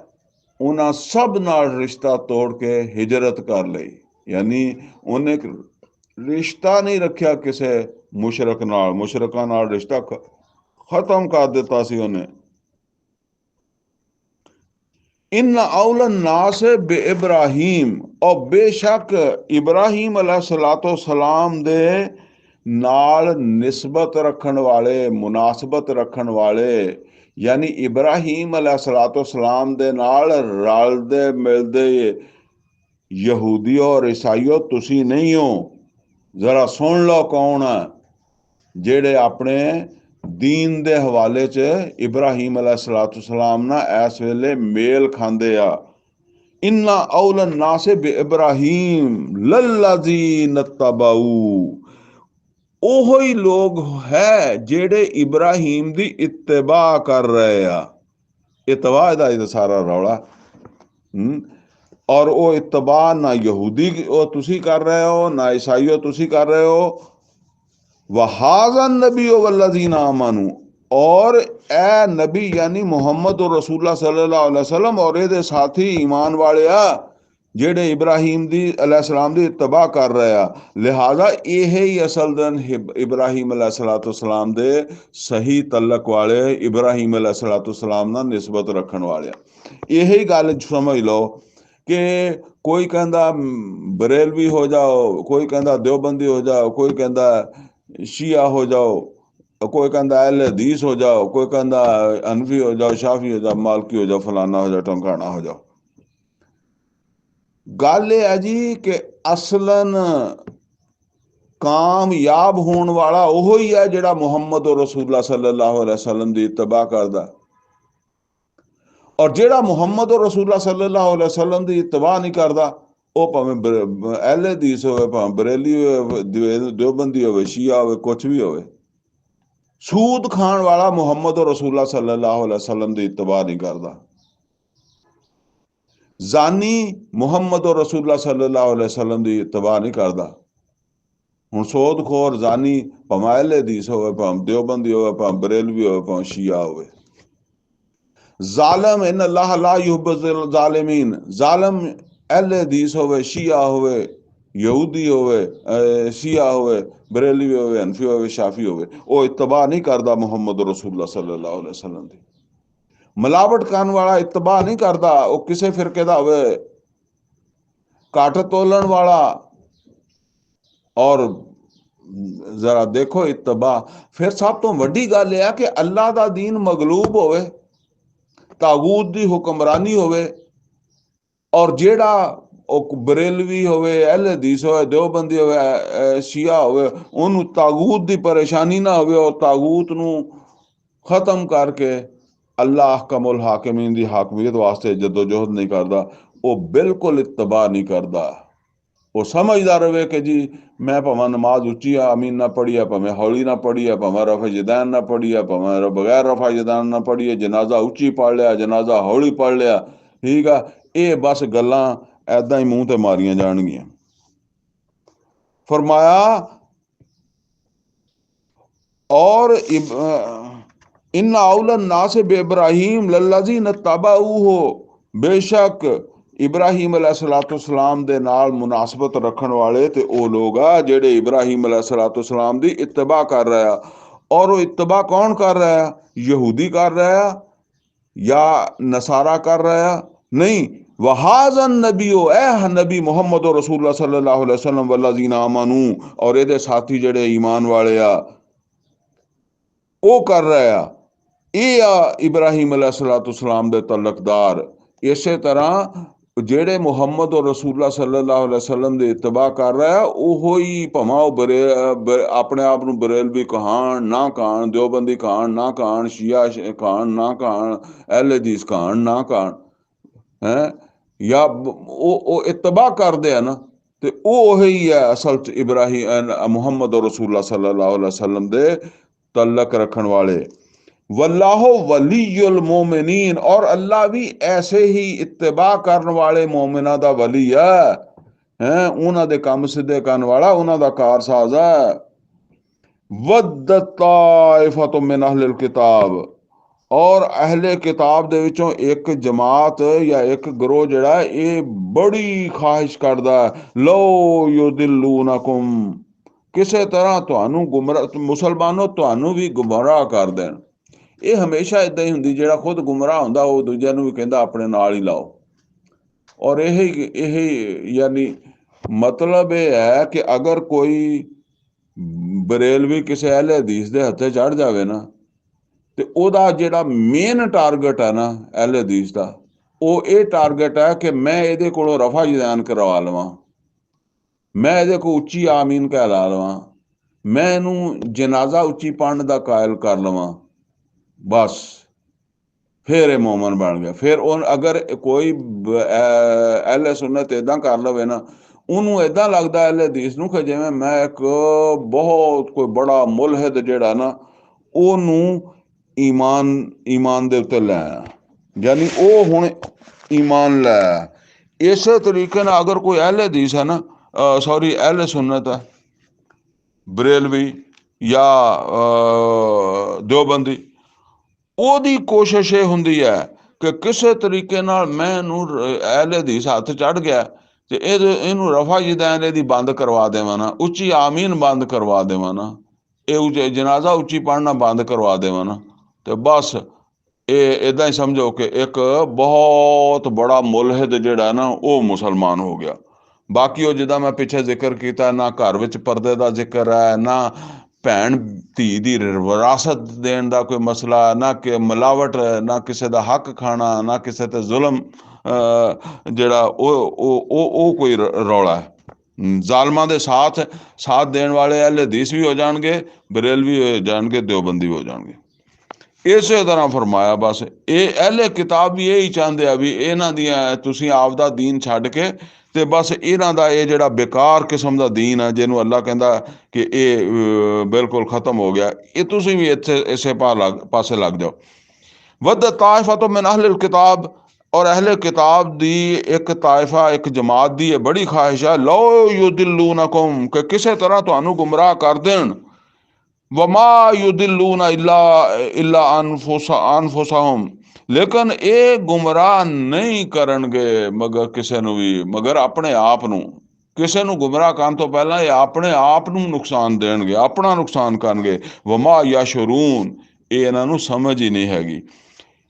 उन्हां सब नाल रिश्ता तोड़ के हिजरत कर लई। यानी उन्हें रिश्ता नहीं रखिया किसी मुशरक नाल, मुशरकां नाल रिश्ता खत्म कर दिता सी उन्हें। इन औलन नास बे इब्राहिम, और बेशक इब्राहिम अलैहिस्सलातो सलाम दे नाल निस्बत रखन वाले, मुनासबत रखन वाले, यानी इब्राहिम अलैहिस्सलातो सलाम दे नाल रलदे मिलदे यहूदियों और ईसाइयों तुसी नहीं हो। जरा सुन लो कौन है जेड़े अपने दीन दे हवाले च इब्राहिम अलैहिस्सलातु सलाम ना इस वेले मेल खांदे आ। इन्ना औलन नासे बे इब्राहिम लल्लज़ीन तबाऊ, ओहो ही लोग है जेड़े इब्राहिम दी इत्तिबा कर रहे आ। इत्तिबा दा सारा रौला। और वो इत्तिबा ना यहूदी तुसी कर रहे हो, ना ईसाइयो तुसी कर रहे हो। वहाज़न नबी वल्लज़ीना आमनू, और ए नबी यानी मुहम्मद और रसूलुल्लाह सल्लल्लाहु अलैहि वसल्लम और ये साथी ईमान वाले आ जेड़े इब्राहिम दी अलैहिस्सलाम दी इत्तिबा कर रहे आ। लिहाजा यही असल दिन इब्राहिम अलैहिस्सलातु सलाम दे सही तलक वाले, इब्राहिम अलैहिस्सलातु सलाम ना निस्बत रखन वाले। यही गल समझ लो कि कोई कहता बरेलवी हो जाओ, कोई कहता देवबंदी हो जाओ, कोई कहता शिया हो जाओ, कोई कहता अहले हदीस हो जाओ, कोई कहता हनफी हो जाओ, शाफी हो जाओ, मालकी हो जाओ, फलाना हो जाओ, टमकाना हो जाओ। गल यह है जी कि असलन कामयाब होने वाला वो ही है जिहड़ा मुहम्मद और रसूलुल्लाह सल्लल्लाहु अलैहि वसल्लम की इत्तबा करदा। और जिहड़ा मुहम्मद और रसूलुल्लाह सल्लल्लाहु अलैहि वसल्लम की इत्तबा नहीं करदा, वो भावें अहले हदीस होवे, भावें बरेली होवे, देवबंदी होवे, शिया होवे, कुछ भी होवे, सूद खान वाला मुहम्मद और रसूलुल्लाह सल्लल्लाहु अलैहि वसल्लम की इत्तबा नहीं करदा। जानी मुहम्मद और रसूलुल्लाह सल्लल्लाहु अलैहि वसल्लम की इत्तबा नहीं करदा। हुण सोदखोर जानी भावें अहले हदीस होवे, भावें देवबंदी होवे, भावें बरेलवी होवे, भावें शिया होवे। जालिम इन अल्लाह ला युहिब्बुल जालिमीन, जालिम अहले हदीस होवे, शिया होवे, यहूदी होवे, शिया होवे, बरेलवी होवे, हनफी होवे, शाफी होवे, वो इत्तबा नहीं करदा मुहम्मद रसूलुल्लाह सल्लल्लाहु अलैहि वसल्लम दी। मिलावट करने वाला इत्तबा नहीं करता, वो किसी फिरके दा होवे, घट तोलन वाला। और जरा देखो इत्तबा, फिर सब तो वड्डी गल यह कि अल्लाह दा दीन मगलूब होवे, तागूत दी हुक्मरानी होवे, और जेड़ा बरेलवी होवे, अहले हदीस होवे, देवबंदी होवे, शिया होवे, उन्होंने तागूत दी परेशानी ना होवे, और तागूत नू खत्म करके अल्लाह अहकमुल हाकिमीन दी हाकमियत वास्ते जदोजहद नहीं करता, वो बिल्कुल इत्तबा नहीं करता। वो समझदा रहे कि जी मैं भावें नमाज उच्ची आमीन ना पढ़ी है, भावें हौली ना पढ़ी है, भावें रफा जदैन ना पढ़ी है, भावें बगैर रफा जदैन ना पढ़ी है, जनाजा उच्ची पढ़ लिया, जनाजा हौली पढ़ लिया, ठीक है। ये बस गल्लां ऐदां ही मूँह ते मारियां जाणगियां। फरमाया और इन औलन नास बे इब्राहिम लल्लज़ीन तबाऊ हो, बेशक इब्राहिम अलैहिस्सलातु सलाम दे नाल मुनासबत रखन वाले ते ओ लोग आ जेड़े इब्राहिम अलैहिस्सलातु सलाम दी इत्तबा कर रहा है। और वो इत्तबा कौन कर रहा है? यहूदी कर रहा है या नसारा कर रहा है? नहीं, वहाजन नबीओ ए नबी मुहम्मद रसूलुल्लाह सल्लल्लाहु अलैहि वसल्लम वल्लज़ीना आमनू और ਇਹਦੇ ਸਾਥੀ ਜਿਹੜੇ ਈਮਾਨ ਵਾਲੇ ਆ ਉਹ ਕਰ ਰਹੇ ਆ ਇਹ ਆ ਇਬਰਾਹੀਮ अलैहिस्सलाम ਦੇ ਤਲਕਦਾਰ। ਇਸੇ ਤਰ੍ਹਾਂ ਜਿਹੜੇ ਮੁਹੰਮਦ ਔਰ ਰਸੂਲullah सल्लल्लाहु अलैहि वसल्लम ਦੇ ਇਤਬਾ ਕਰ ਰਿਹਾ ਉਹੋ ਹੀ ਭਾਵੇਂ ਉਹ ਆਪਣੇ ਆਪ ਨੂੰ ਬਰੇਲਵੀ ਕਹਾਣ ਨਾ ਕਹਾਣ, ਦਿਓਬੰਦੀ ਕਹਾਣ ਨਾ ਕਹਾਣ, ਸ਼ੀਆ ਕਹਾਣ ਨਾ ਕਹਾਣ, ਅਹਿਲ ਹਦੀਸ ਕਹਾਣ ਨਾ ਕਹਾਣ ਹੈ, ਜਾਂ ਉਹ ਇਤਬਾ ਕਰਦੇ ਆ ਨਾ, ਤੇ ਉਹ ਉਹੀ ਹੈ ਅਸਲ ਚ ਇਬਰਾਹੀਮ ਮੁਹੰਮਦ ਔਰ ਰਸੂਲullah सल्लल्लाहु अलैहि वसल्लम ਦੇ तल्लक रखने वाले। वल्लाहु वलीयुल मोमिनीन और अल्लाह भी ऐसे ही इत्तिबा करने वाले मोमिना दा वली है उन्हां दे काम सीधे करने वाला, उन्हां दा कारसाज है। वद्दत ताइफतु मिन अहलिल किताब और अहले किताब दे विचों एक जमात या एक ग्रोह जिहड़ा ये बड़ी ख्वाहिश करदा लो युदिल्लूनकुम ਕਿਸੇ ਤਰ੍ਹਾਂ ਤੁਹਾਨੂੰ ਗੁੰਮਰਾਹ, ਮੁਸਲਮਾਨੋ ਤੁਹਾਨੂੰ ਵੀ ਗੁੰਮਰਾਹ ਕਰ ਦੇਣ। ਇਹ ਹਮੇਸ਼ਾ ਇਦਾਂ ਹੀ ਹੁੰਦੀ, ਜਿਹੜਾ ਖੁਦ ਗੁੰਮਰਾਹ ਹੁੰਦਾ ਉਹ ਦੂਜਿਆਂ ਨੂੰ ਵੀ ਕਹਿੰਦਾ ਆਪਣੇ ਨਾਲ ਹੀ ਲਾਓ। ਔਰ ਇਹ ਯਾਨੀ ਮਤਲਬ ਇਹ ਹੈ ਕਿ ਅਗਰ ਕੋਈ ਬਰੇਲਵੀ ਕਿਸੇ ਅਹਿਲੇ ਹਦੀਸ ਦੇ ਹੱਥੇ ਚੜ ਜਾਵੇ ਨਾ, ਤੇ ਉਹਦਾ ਜਿਹੜਾ ਮੇਨ ਟਾਰਗੇਟ ਹੈ ਨਾ ਅਹਿਲੇ ਹਦੀਸ ਦਾ, ਉਹ ਇਹ ਟਾਰਗੇਟ ਹੈ ਕਿ ਮੈਂ ਇਹਦੇ ਕੋਲੋਂ ਰਫਾ ਜਦਾਨ ਕਰਵਾ ਲਵਾਂ, ਮੈਂ ਇਹਦੇ ਕੋਲ ਉੱਚੀ ਆਮੀਨ ਕਹਿਲਾ ਲਵਾਂ, ਮੈਂ ਇਹਨੂੰ ਜਨਾਜ਼ਾ ਉੱਚੀ ਪੜ੍ਹਨ ਦਾ ਕਾਇਲ ਕਰ ਲਵਾਂ, ਬਸ ਫਿਰ ਇਹ ਮੋਮਨ ਬਣ ਗਿਆ। ਫਿਰ ਉਹ ਅਗਰ ਕੋਈ ਅਹਿਲੇ ਸੁਨਨਤ ਇੱਦਾਂ ਕਰ ਲਵੇ ਨਾ, ਉਹਨੂੰ ਇੱਦਾਂ ਲੱਗਦਾ ਅਹਿਲੇ ਹਦੀਸ ਨੂੰ ਕਿ ਜਿਵੇਂ ਮੈਂ ਇੱਕ ਬਹੁਤ ਕੋਈ ਬੜਾ ਮੁਲਹਿਦ ਜਿਹੜਾ ਨਾ ਉਹਨੂੰ ਈਮਾਨ ਦੇ ਉੱਤੇ ਲੈ ਆਇਆ, ਯਾਨੀ ਉਹ ਹੁਣ ਈਮਾਨ ਲੈ ਆਇਆ। ਇਸੇ ਤਰੀਕੇ ਨਾਲ ਅਗਰ ਕੋਈ ਅਹਿਲੇ ਹਦੀਸ ਹੈ ਨਾ, ਸੌਰੀ ਅਹਿਲੇ ਸੁਨਨਤ ਹੈ, ਬਰੇਲਵੀ ਜਾਂ ਦਿਓਬੰਦੀ, ਉਹਦੀ ਕੋਸ਼ਿਸ਼ ਇਹ ਹੁੰਦੀ ਹੈ ਕਿ ਕਿਸੇ ਤਰੀਕੇ ਨਾਲ ਮੈਂ ਇਹਨੂੰ ਅਹਿਲੇ ਹਦੀਸ ਹੱਥ ਚੜ੍ਹ ਗਿਆ ਤੇ ਇਹਨੂੰ ਰਫਾ ਜਦਾਨ ਇਹਦੀ ਬੰਦ ਕਰਵਾ ਦੇਵਾਂ ਨਾ, ਉੱਚੀ ਆਮੀਨ ਬੰਦ ਕਰਵਾ ਦੇਵਾਂ ਨਾ, ਇਹ ਜਨਾਜ਼ਾ ਉੱਚੀ ਪੜ੍ਹਨਾ ਬੰਦ ਕਰਵਾ ਦੇਵਾਂ ਨਾ, ਤੇ ਬਸ ਇਹ ਇੱਦਾਂ ਹੀ ਸਮਝੋ ਕਿ ਇੱਕ ਬਹੁਤ ਬੜਾ ਮੁਲਹਿਦ ਜਿਹੜਾ ਨਾ ਉਹ ਮੁਸਲਮਾਨ ਹੋ ਗਿਆ। ਬਾਕੀ ਉਹ ਜਿੱਦਾਂ ਮੈਂ ਪਿੱਛੇ ਜ਼ਿਕਰ ਕੀਤਾ, ਨਾ ਘਰ ਵਿੱਚ ਪਰਦੇ ਦਾ ਜ਼ਿਕਰ ਹੈ, ਨਾ ਭੈਣ ਧੀ ਦੀ ਵਿਰਾਸਤ ਦੇਣ ਦਾ ਕੋਈ ਮਸਲਾ, ਨਾ ਕਿ ਮਿਲਾਵਟ, ਨਾ ਕਿਸੇ ਦਾ ਹੱਕ ਖਾਣਾ, ਨਾ ਕਿਸੇ ਤੇ ਜ਼ੁਲਮ ਜਿਹੜਾ ਉਹ ਕੋਈ ਰੌਲਾ ਹੈ। ਜ਼ਾਲਮਾਂ ਦੇ ਸਾਥ ਦੇਣ ਵਾਲੇ ਅਹਿਲੇ ਹਦੀਸ ਵੀ ਹੋ ਜਾਣਗੇ, ਬਰੇਲਵੀ ਹੋ ਜਾਣਗੇ, ਦਿਓਬੰਦੀ ਹੋ ਜਾਣਗੇ। ਇਸੇ ਤਰ੍ਹਾਂ ਫਰਮਾਇਆ ਬਸ ਇਹ ਅਹਿਲੇ ਕਿਤਾਬ ਵੀ ਇਹੀ ਚਾਹੁੰਦੇ ਆ ਵੀ ਇਹਨਾਂ ਦੀਆਂ ਤੁਸੀਂ ਆਪ ਦਾ ਦੀਨ ਛੱਡ ਕੇ ਤੇ ਬਸ ਇਹਨਾਂ ਦਾ ਇਹ ਜਿਹੜਾ ਬੇਕਾਰ ਕਿਸਮ ਦਾ ਦੀਨ ਆ, ਜਿਹਨੂੰ ਅੱਲਾ ਕਹਿੰਦਾ ਕਿ ਇਹ ਬਿਲਕੁਲ ਖਤਮ ਹੋ ਗਿਆ, ਇਹ ਤੁਸੀਂ ਵੀ ਇੱਥੇ ਇਸੇ ਪਾਸੇ ਲੱਗ ਜਾਓ। ਵੱਧ ਤਾਇਫਤੁ ਮਿਨ ਅਹਲਿਲ ਕਿਤਾਬ और अहले किताब दी एक ताइफा एक जमात दी बड़ी ख्वाहिश है लो युदिल्लूनकुम कि किसी तरह तुहानू गुमराह कर देन। वमा युदिल्लूना इल्ला अनफुसहुम लेकिन ये गुमराह नहीं करनगे मगर किसी नू भी, मगर अपने आप नू। किसी नू गुमराह करन तो पहला ये अपने आप नू नुकसान देणगे, अपना नुकसान करनगे। वमा यशरून ये इन्हां नू समझ ही नहीं हैगी।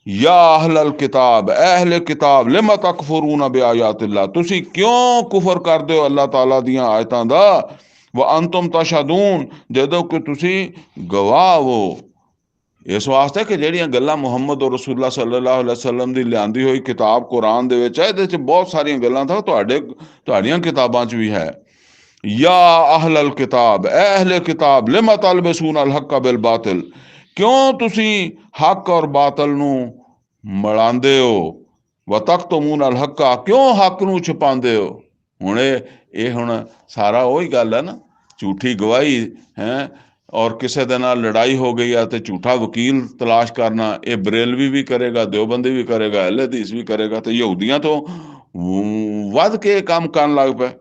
या अहलल किताब अहले किताब लिमा तकफुरून बिआयातिल्लाह तुसी क्यों कुफर करदे हो अल्लाह ताला दियां आयतां दा। व अंतुम तशहदून जदों कि तुसी गवाह हो। इस वास्ते कि ਜਿਹੜੀਆਂ ਗੱਲਾਂ ਮੁਹੰਮਦ ਔਰ ਰਸੂਲullah सल्लल्लाहु अलैहि वसल्लम ਦੀ ਲਿਆਂਦੀ ਹੋਈ ਕਿਤਾਬ ਕੁਰਾਨ ਦੇ ਵਿੱਚ ਹੈ, ਇਹਦੇ ਵਿੱਚ ਬਹੁਤ ਸਾਰੀਆਂ ਗੱਲਾਂ ਤਾਂ ਤੁਹਾਡੀਆਂ ਕਿਤਾਬਾਂ 'ਚ ਵੀ ਹੈ। या अहलल किताब अहले किताब लिमा तलबिसून अल हक़ बिल बातिल क्यों तुसी हक और बातल नू मलांदे हो। व तक्तुमून अल हक़ क्यों हक नू छुपांदे हो। हुण ये हुण सारा वही गल है ना, झूठी गवाही है और किसी दे नाल लड़ाई हो गई है तो झूठा वकील तलाश करना, ये बरेलवी भी करेगा, देवबंदी भी करेगा, अहले हदीस भी करेगा, तो यहूदियां तो वध के काम करन लग पे।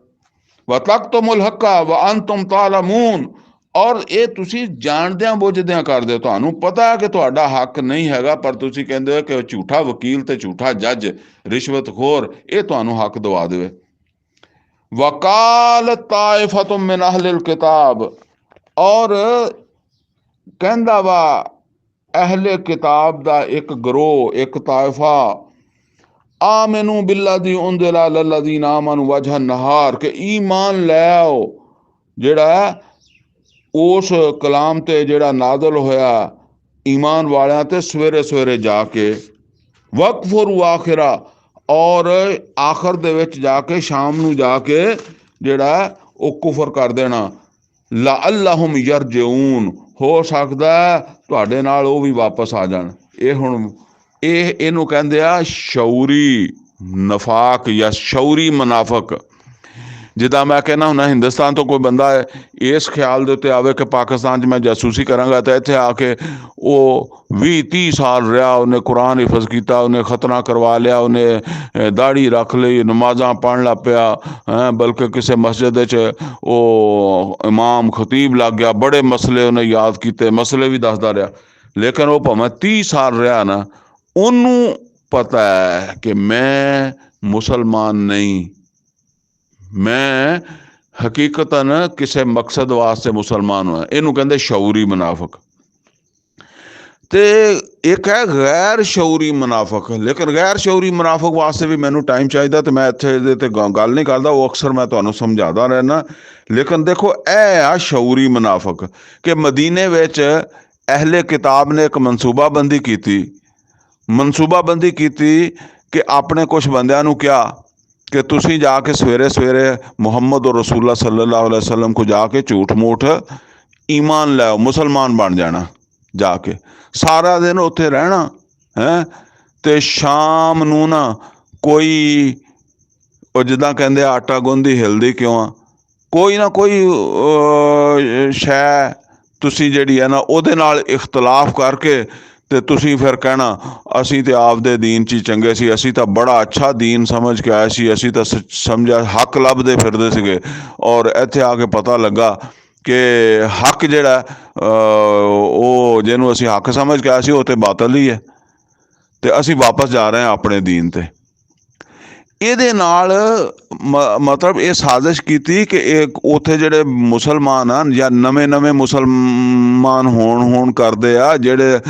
व तक्तुमुल हक़ व अंतुम तालमून और ये तुसी जाणदियां बुझदियां करदे हो, तुहानू पता है कि तुहाडा हक नहीं हैगा, पर तुसी कहंदे हो कि झूठा वकील ते झूठा जज रिश्वतखोर ये तुहानू हक दवा देवे। वकाल ताइफतुम मिन अहलिल किताब और कहंदा वा अहले किताब दा एक ग्रोह एक ताइफा आमिनू बिल्लज़ी उनज़िला लल्लज़ीना आमनू वजह नहार के ईमान लै आओ ਜਿਹੜਾ ਉਸ ਕਲਾਮ ਤੇ ਜਿਹੜਾ ਨਾਜ਼ਲ ਹੋਇਆ ਈਮਾਨ ਵਾਲਿਆਂ ਤੇ ਸਵੇਰੇ ਸਵੇਰੇ ਜਾ ਕੇ ਵਕਫਰੂ ਆਖਿਰਾ ਔਰ ਆਖਰ ਦੇ ਵਿੱਚ ਜਾ ਕੇ ਸ਼ਾਮ ਨੂੰ ਜਾ ਕੇ ਜਿਹੜਾ ਉਹ ਕੁਫਰ ਕਰ ਦੇਣਾ ਲਅੱਲਹੁਮ ਯਰਜਊਨ ਹੋ ਸਕਦਾ ਤੁਹਾਡੇ ਨਾਲ ਉਹ ਵੀ ਵਾਪਸ ਆ ਜਾਣ। ਇਹ ਹੁਣ ਇਹਨੂੰ ਕਹਿੰਦੇ ਆ ਸ਼ਊਰੀ ਨਫਾਕ ਜਾਂ ਸ਼ਊਰੀ ਮੁਨਾਫਕ। ਜਿੱਦਾਂ ਮੈਂ ਕਹਿੰਦਾ ਹੁੰਦਾ ਹਿੰਦੁਸਤਾਨ ਤੋਂ ਕੋਈ ਬੰਦਾ ਇਸ ਖਿਆਲ ਦੇ ਉੱਤੇ ਆਵੇ ਕਿ ਪਾਕਿਸਤਾਨ 'ਚ ਮੈਂ ਜਾਸੂਸੀ ਕਰਾਂਗਾ ਤਾਂ ਇੱਥੇ ਆ ਕੇ ਉਹ 20-30 ਸਾਲ ਰਿਹਾ, ਉਹਨੇ ਕੁਰਾਨ ਹਿਫਜ਼ ਕੀਤਾ, ਉਹਨੇ ਖਤਨਾ ਕਰਵਾ ਲਿਆ, ਉਹਨੇ ਦਾੜੀ ਰੱਖ ਲਈ, ਨਮਾਜ਼ਾਂ ਪੜ੍ਹਨ ਲੱਗ ਪਿਆ, ਬਲਕਿ ਕਿਸੇ ਮਸਜਿਦ 'ਚ ਉਹ ਇਮਾਮ ਖਤੀਬ ਲੱਗ ਗਿਆ, ਬੜੇ ਮਸਲੇ ਉਹਨੇ ਯਾਦ ਕੀਤੇ, ਮਸਲੇ ਵੀ ਦੱਸਦਾ ਰਿਹਾ। ਲੇਕਿਨ ਉਹ ਭਾਵੇਂ 30 ਸਾਲ ਰਿਹਾ ਨਾ, ਉਹਨੂੰ ਪਤਾ ਹੈ ਕਿ ਮੈਂ ਮੁਸਲਮਾਨ ਨਹੀਂ, ਮੈਂ ਹਕੀਕਤਨ ਕਿਸੇ ਮਕਸਦ ਵਾਸਤੇ ਮੁਸਲਮਾਨ ਹੋਇਆ। ਇਹਨੂੰ ਕਹਿੰਦੇ ਸ਼ਊਰੀ ਮੁਨਾਫਕ। ਤੇ ਇੱਕ ਹੈ ਗੈਰ ਸ਼ਊਰੀ ਮੁਨਾਫਕ। ਲੇਕਿਨ ਗੈਰ ਸ਼ਊਰੀ ਮੁਨਾਫਕ ਵਾਸਤੇ ਵੀ ਮੈਨੂੰ ਟਾਈਮ ਚਾਹੀਦਾ ਤੇ ਮੈਂ ਇੱਥੇ ਇਹਦੇ ਤੇ ਗੱਲ ਨਹੀਂ ਕਰਦਾ, ਉਹ ਅਕਸਰ ਮੈਂ ਤੁਹਾਨੂੰ ਸਮਝਾਦਾ ਰਹਿਣਾ। ਲੇਕਿਨ ਦੇਖੋ ਇਹ ਆ ਸ਼ਊਰੀ ਮੁਨਾਫਕ ਕਿ ਮਦੀਨੇ ਵਿੱਚ ਅਹਿਲੇ ਕਿਤਾਬ ਨੇ ਇੱਕ ਮਨਸੂਬਾਬੰਦੀ ਕੀਤੀ ਕਿ ਆਪਣੇ ਕੁਛ ਬੰਦਿਆਂ ਨੂੰ ਕਿਹਾ कि तुसी जाके सवेरे सवेरे मुहम्मद और रसूलुल्लाह सल्लल्लाहु अलैहि वसल्लम को जाके झूठ मूठ ईमान लै मुसलमान बन जाना, जाके सारा दिन उत्थे रहना है ते शाम नू ना कोई जिद्दां कहंदे आटा गुंदी हिलदी क्यों आ, कोई ना कोई शै तुसी जिहड़ी है ना उहदे नाल इख्तलाफ करके ਤੇ ਤੁਸੀਂ ਫਿਰ ਕਹਿਣਾ ਅਸੀਂ ਤੇ ਆਪਦੇ ਦੀਨ 'ਚ ਹੀ ਚੰਗੇ ਸੀ, ਅਸੀਂ ਤਾਂ ਬੜਾ ਅੱਛਾ ਦੀਨ ਸਮਝ ਕੇ ਆਏ ਸੀ, ਅਸੀਂ ਤਾਂ ਸਮਝਿਆ ਹੱਕ ਲੱਭਦੇ ਫਿਰਦੇ ਸੀਗੇ, ਔਰ ਇੱਥੇ ਆ ਕੇ ਪਤਾ ਲੱਗਾ ਕਿ ਹੱਕ ਜਿਹੜਾ ਉਹ ਜਿਹਨੂੰ ਅਸੀਂ ਹੱਕ ਸਮਝ ਕੇ ਆਏ ਸੀ ਉਹ ਤੇ ਬਾਤਲ ਹੀ ਹੈ, ਤੇ ਅਸੀਂ ਵਾਪਸ ਜਾ ਰਹੇ ਹਾਂ ਆਪਣੇ ਦੀਨ ਤੇ। ਇਹਦੇ ਨਾਲ ਮਤਲਬ ਇਹ ਸਾਜ਼ਿਸ਼ ਕੀਤੀ ਕਿ ਇਹ ਉੱਥੇ ਜਿਹੜੇ ਮੁਸਲਮਾਨ ਹਨ ਜਾਂ ਨਵੇਂ ਮੁਸਲਮਾਨ ਹੋਣ ਕਰਦੇ ਆ ਜਿਹੜੇ,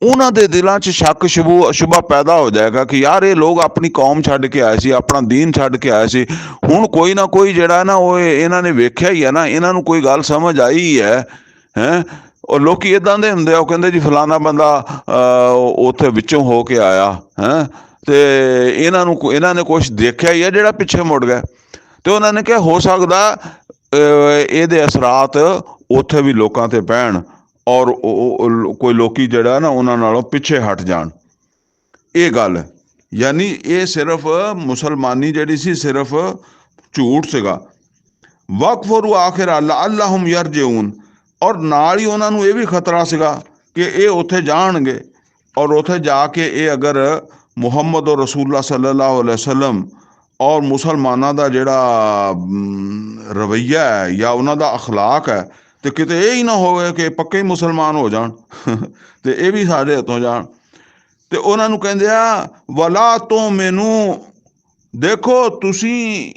ਉਹਨਾਂ ਦੇ ਦਿਲਾਂ 'ਚ ਸ਼ੱਕ ਸ਼ੁਬਾ ਪੈਦਾ ਹੋ ਜਾਏਗਾ ਕਿ ਯਾਰ ਇਹ ਲੋਕ ਆਪਣੀ ਕੌਮ ਛੱਡ ਕੇ ਆਏ ਸੀ, ਆਪਣਾ ਦੀਨ ਛੱਡ ਕੇ ਆਏ ਸੀ, ਹੁਣ ਕੋਈ ਨਾ ਕੋਈ ਜਿਹੜਾ ਨਾ ਉਹ ਇਹਨਾਂ ਨੇ ਵੇਖਿਆ ਹੀ ਹੈ ਨਾ, ਇਹਨਾਂ ਨੂੰ ਕੋਈ ਗੱਲ ਸਮਝ ਆਈ ਹੈ। ਉਹ ਲੋਕੀ ਇੱਦਾਂ ਦੇ ਹੁੰਦੇ ਆ, ਉਹ ਕਹਿੰਦੇ ਜੀ ਫਲਾਣਾ ਬੰਦਾ ਉੱਥੇ ਵਿੱਚੋਂ ਹੋ ਕੇ ਆਇਆ ਹੈ ਤੇ ਇਹਨਾਂ ਨੇ ਕੁਛ ਦੇਖਿਆ ਹੀ ਹੈ ਜਿਹੜਾ ਪਿੱਛੇ ਮੁੜ ਗਿਆ, ਤੇ ਉਹਨਾਂ ਨੇ ਕਿਹਾ ਹੋ ਸਕਦਾ ਇਹਦੇ ਅਸਰਾਤ ਉੱਥੇ ਵੀ ਲੋਕਾਂ ਤੇ ਪੈਣ ਔਰ ਕੋਈ ਲੋਕੀ ਜਿਹੜਾ ਨਾ ਉਹਨਾਂ ਨਾਲੋਂ ਪਿੱਛੇ ਹਟ ਜਾਣ। ਇਹ ਗੱਲ ਯਾਨੀ ਇਹ ਸਿਰਫ ਮੁਸਲਮਾਨੀ ਜਿਹੜੀ ਸੀ ਸਿਰਫ ਝੂਠ ਸੀਗਾ। ਵਕਫਰੂ ਆਖਿਰਾ ਲਅੱਲਹੁਮ ਯਰਜਊਨ, ਔਰ ਨਾਲ ਹੀ ਉਹਨਾਂ ਨੂੰ ਇਹ ਵੀ ਖਤਰਾ ਸੀਗਾ ਕਿ ਇਹ ਉੱਥੇ ਜਾਣਗੇ ਔਰ ਉੱਥੇ ਜਾ ਕੇ ਇਹ ਅਗਰ ਮੁਹੰਮਦ ਔਰ ਰਸੂਲੁल्लाह सल्लल्लाहु अलैहि वसल्लम ਔਰ ਮੁਸਲਮਾਨਾਂ ਦਾ ਜਿਹੜਾ ਰਵੱਈਆ ਹੈ ਜਾਂ ਉਹਨਾਂ ਦਾ ਅਖਲਾਕ ਹੈ ਤੇ ਕਿਤੇ ਇਹ ਹੀ ਨਾ ਹੋਵੇ ਕਿ ਪੱਕੇ ਹੀ ਮੁਸਲਮਾਨ ਹੋ ਜਾਣ ਤੇ ਇਹ ਵੀ ਸਾਡੇ ਹੱਥੋਂ ਜਾਣ। ਤੇ ਉਹਨਾਂ ਨੂੰ ਕਹਿੰਦੇ ਆ ਵਲਾ ਤੋਂ ਮੈਨੂੰ ਦੇਖੋ ਤੁਸੀਂ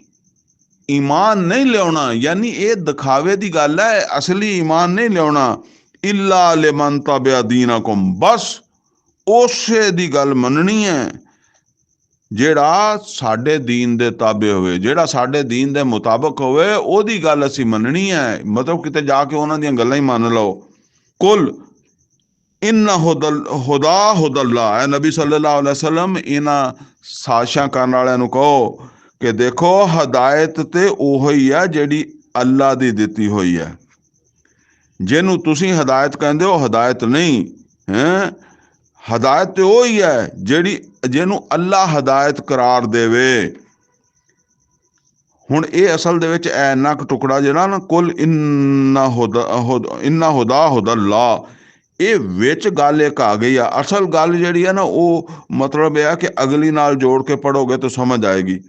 ਈਮਾਨ ਨਹੀਂ ਲਿਆਉਣਾ, ਯਾਨੀ ਇਹ ਦਿਖਾਵੇ ਦੀ ਗੱਲ ਹੈ, ਅਸਲੀ ਈਮਾਨ ਨਹੀਂ ਲਿਆਉਣਾ। ਇਲਾ ਲਿਮਨ ਤਬਿਆ ਦੀਨਕੁਮ, ਬਸ ਉਸੇ ਦੀ ਗੱਲ ਮੰਨਣੀ ਹੈ ਜਿਹੜਾ ਸਾਡੇ ਦੀਨ ਦੇ ਤਾਬੇ ਹੋਵੇ, ਜਿਹੜਾ ਸਾਡੇ ਦੀਨ ਦੇ ਮੁਤਾਬਕ ਹੋਵੇ ਉਹਦੀ ਗੱਲ ਅਸੀਂ ਮੰਨਣੀ ਹੈ। ਮਤਲਬ ਕਿਤੇ ਜਾ ਕੇ ਉਹਨਾਂ ਦੀਆਂ ਗੱਲਾਂ ਹੀ ਮੰਨ ਲਓ। ਕੁਲ ਇੰਨਾ ਹੁਦੱਲਾ ਹੈ ਨਬੀ ਸੱਲੱਲਾਹੁ ਅਲੈਹਿ ਵਸੱਲਮ, ਇਹਨਾਂ ਸਾਜ਼ਿਸ਼ਾਂ ਕਰਨ ਵਾਲਿਆਂ ਨੂੰ ਕਹੋ ਕਿ ਦੇਖੋ ਹਦਾਇਤ ਤੇ ਉਹੀ ਹੈ ਜਿਹੜੀ ਅੱਲਾ ਦੀ ਦਿੱਤੀ ਹੋਈ ਹੈ, ਜਿਹਨੂੰ ਤੁਸੀਂ ਹਦਾਇਤ ਕਹਿੰਦੇ ਹੋ ਹਦਾਇਤ ਨਹੀਂ ਹੈ। ਹਦਾਇਤ ਤੇ ਉਹੀ ਹੈ ਜਿਹਨੂੰ ਅੱਲਾ ਹਦਾਇਤ ਕਰਾਰ ਦੇਵੇ। ਹੁਣ ਇਹ ਅਸਲ ਦੇ ਵਿੱਚ ਇੰਨਾ ਕੁ ਟੁਕੜਾ ਜਿਹੜਾ ਨਾ ਕੁਲ ਇੰਨਾ ਹੁਦੱਲਾ, ਇਹ ਵਿੱਚ ਗੱਲ ਇੱਕ ਆ ਗਈ ਆ। ਅਸਲ ਗੱਲ ਜਿਹੜੀ ਹੈ ਨਾ ਉਹ ਮਤਲਬ ਇਹ ਆ ਕਿ ਅਗਲੀ ਨਾਲ ਜੋੜ ਕੇ ਪੜ੍ਹੋਗੇ ਤਾਂ ਸਮਝ ਆਏਗੀ।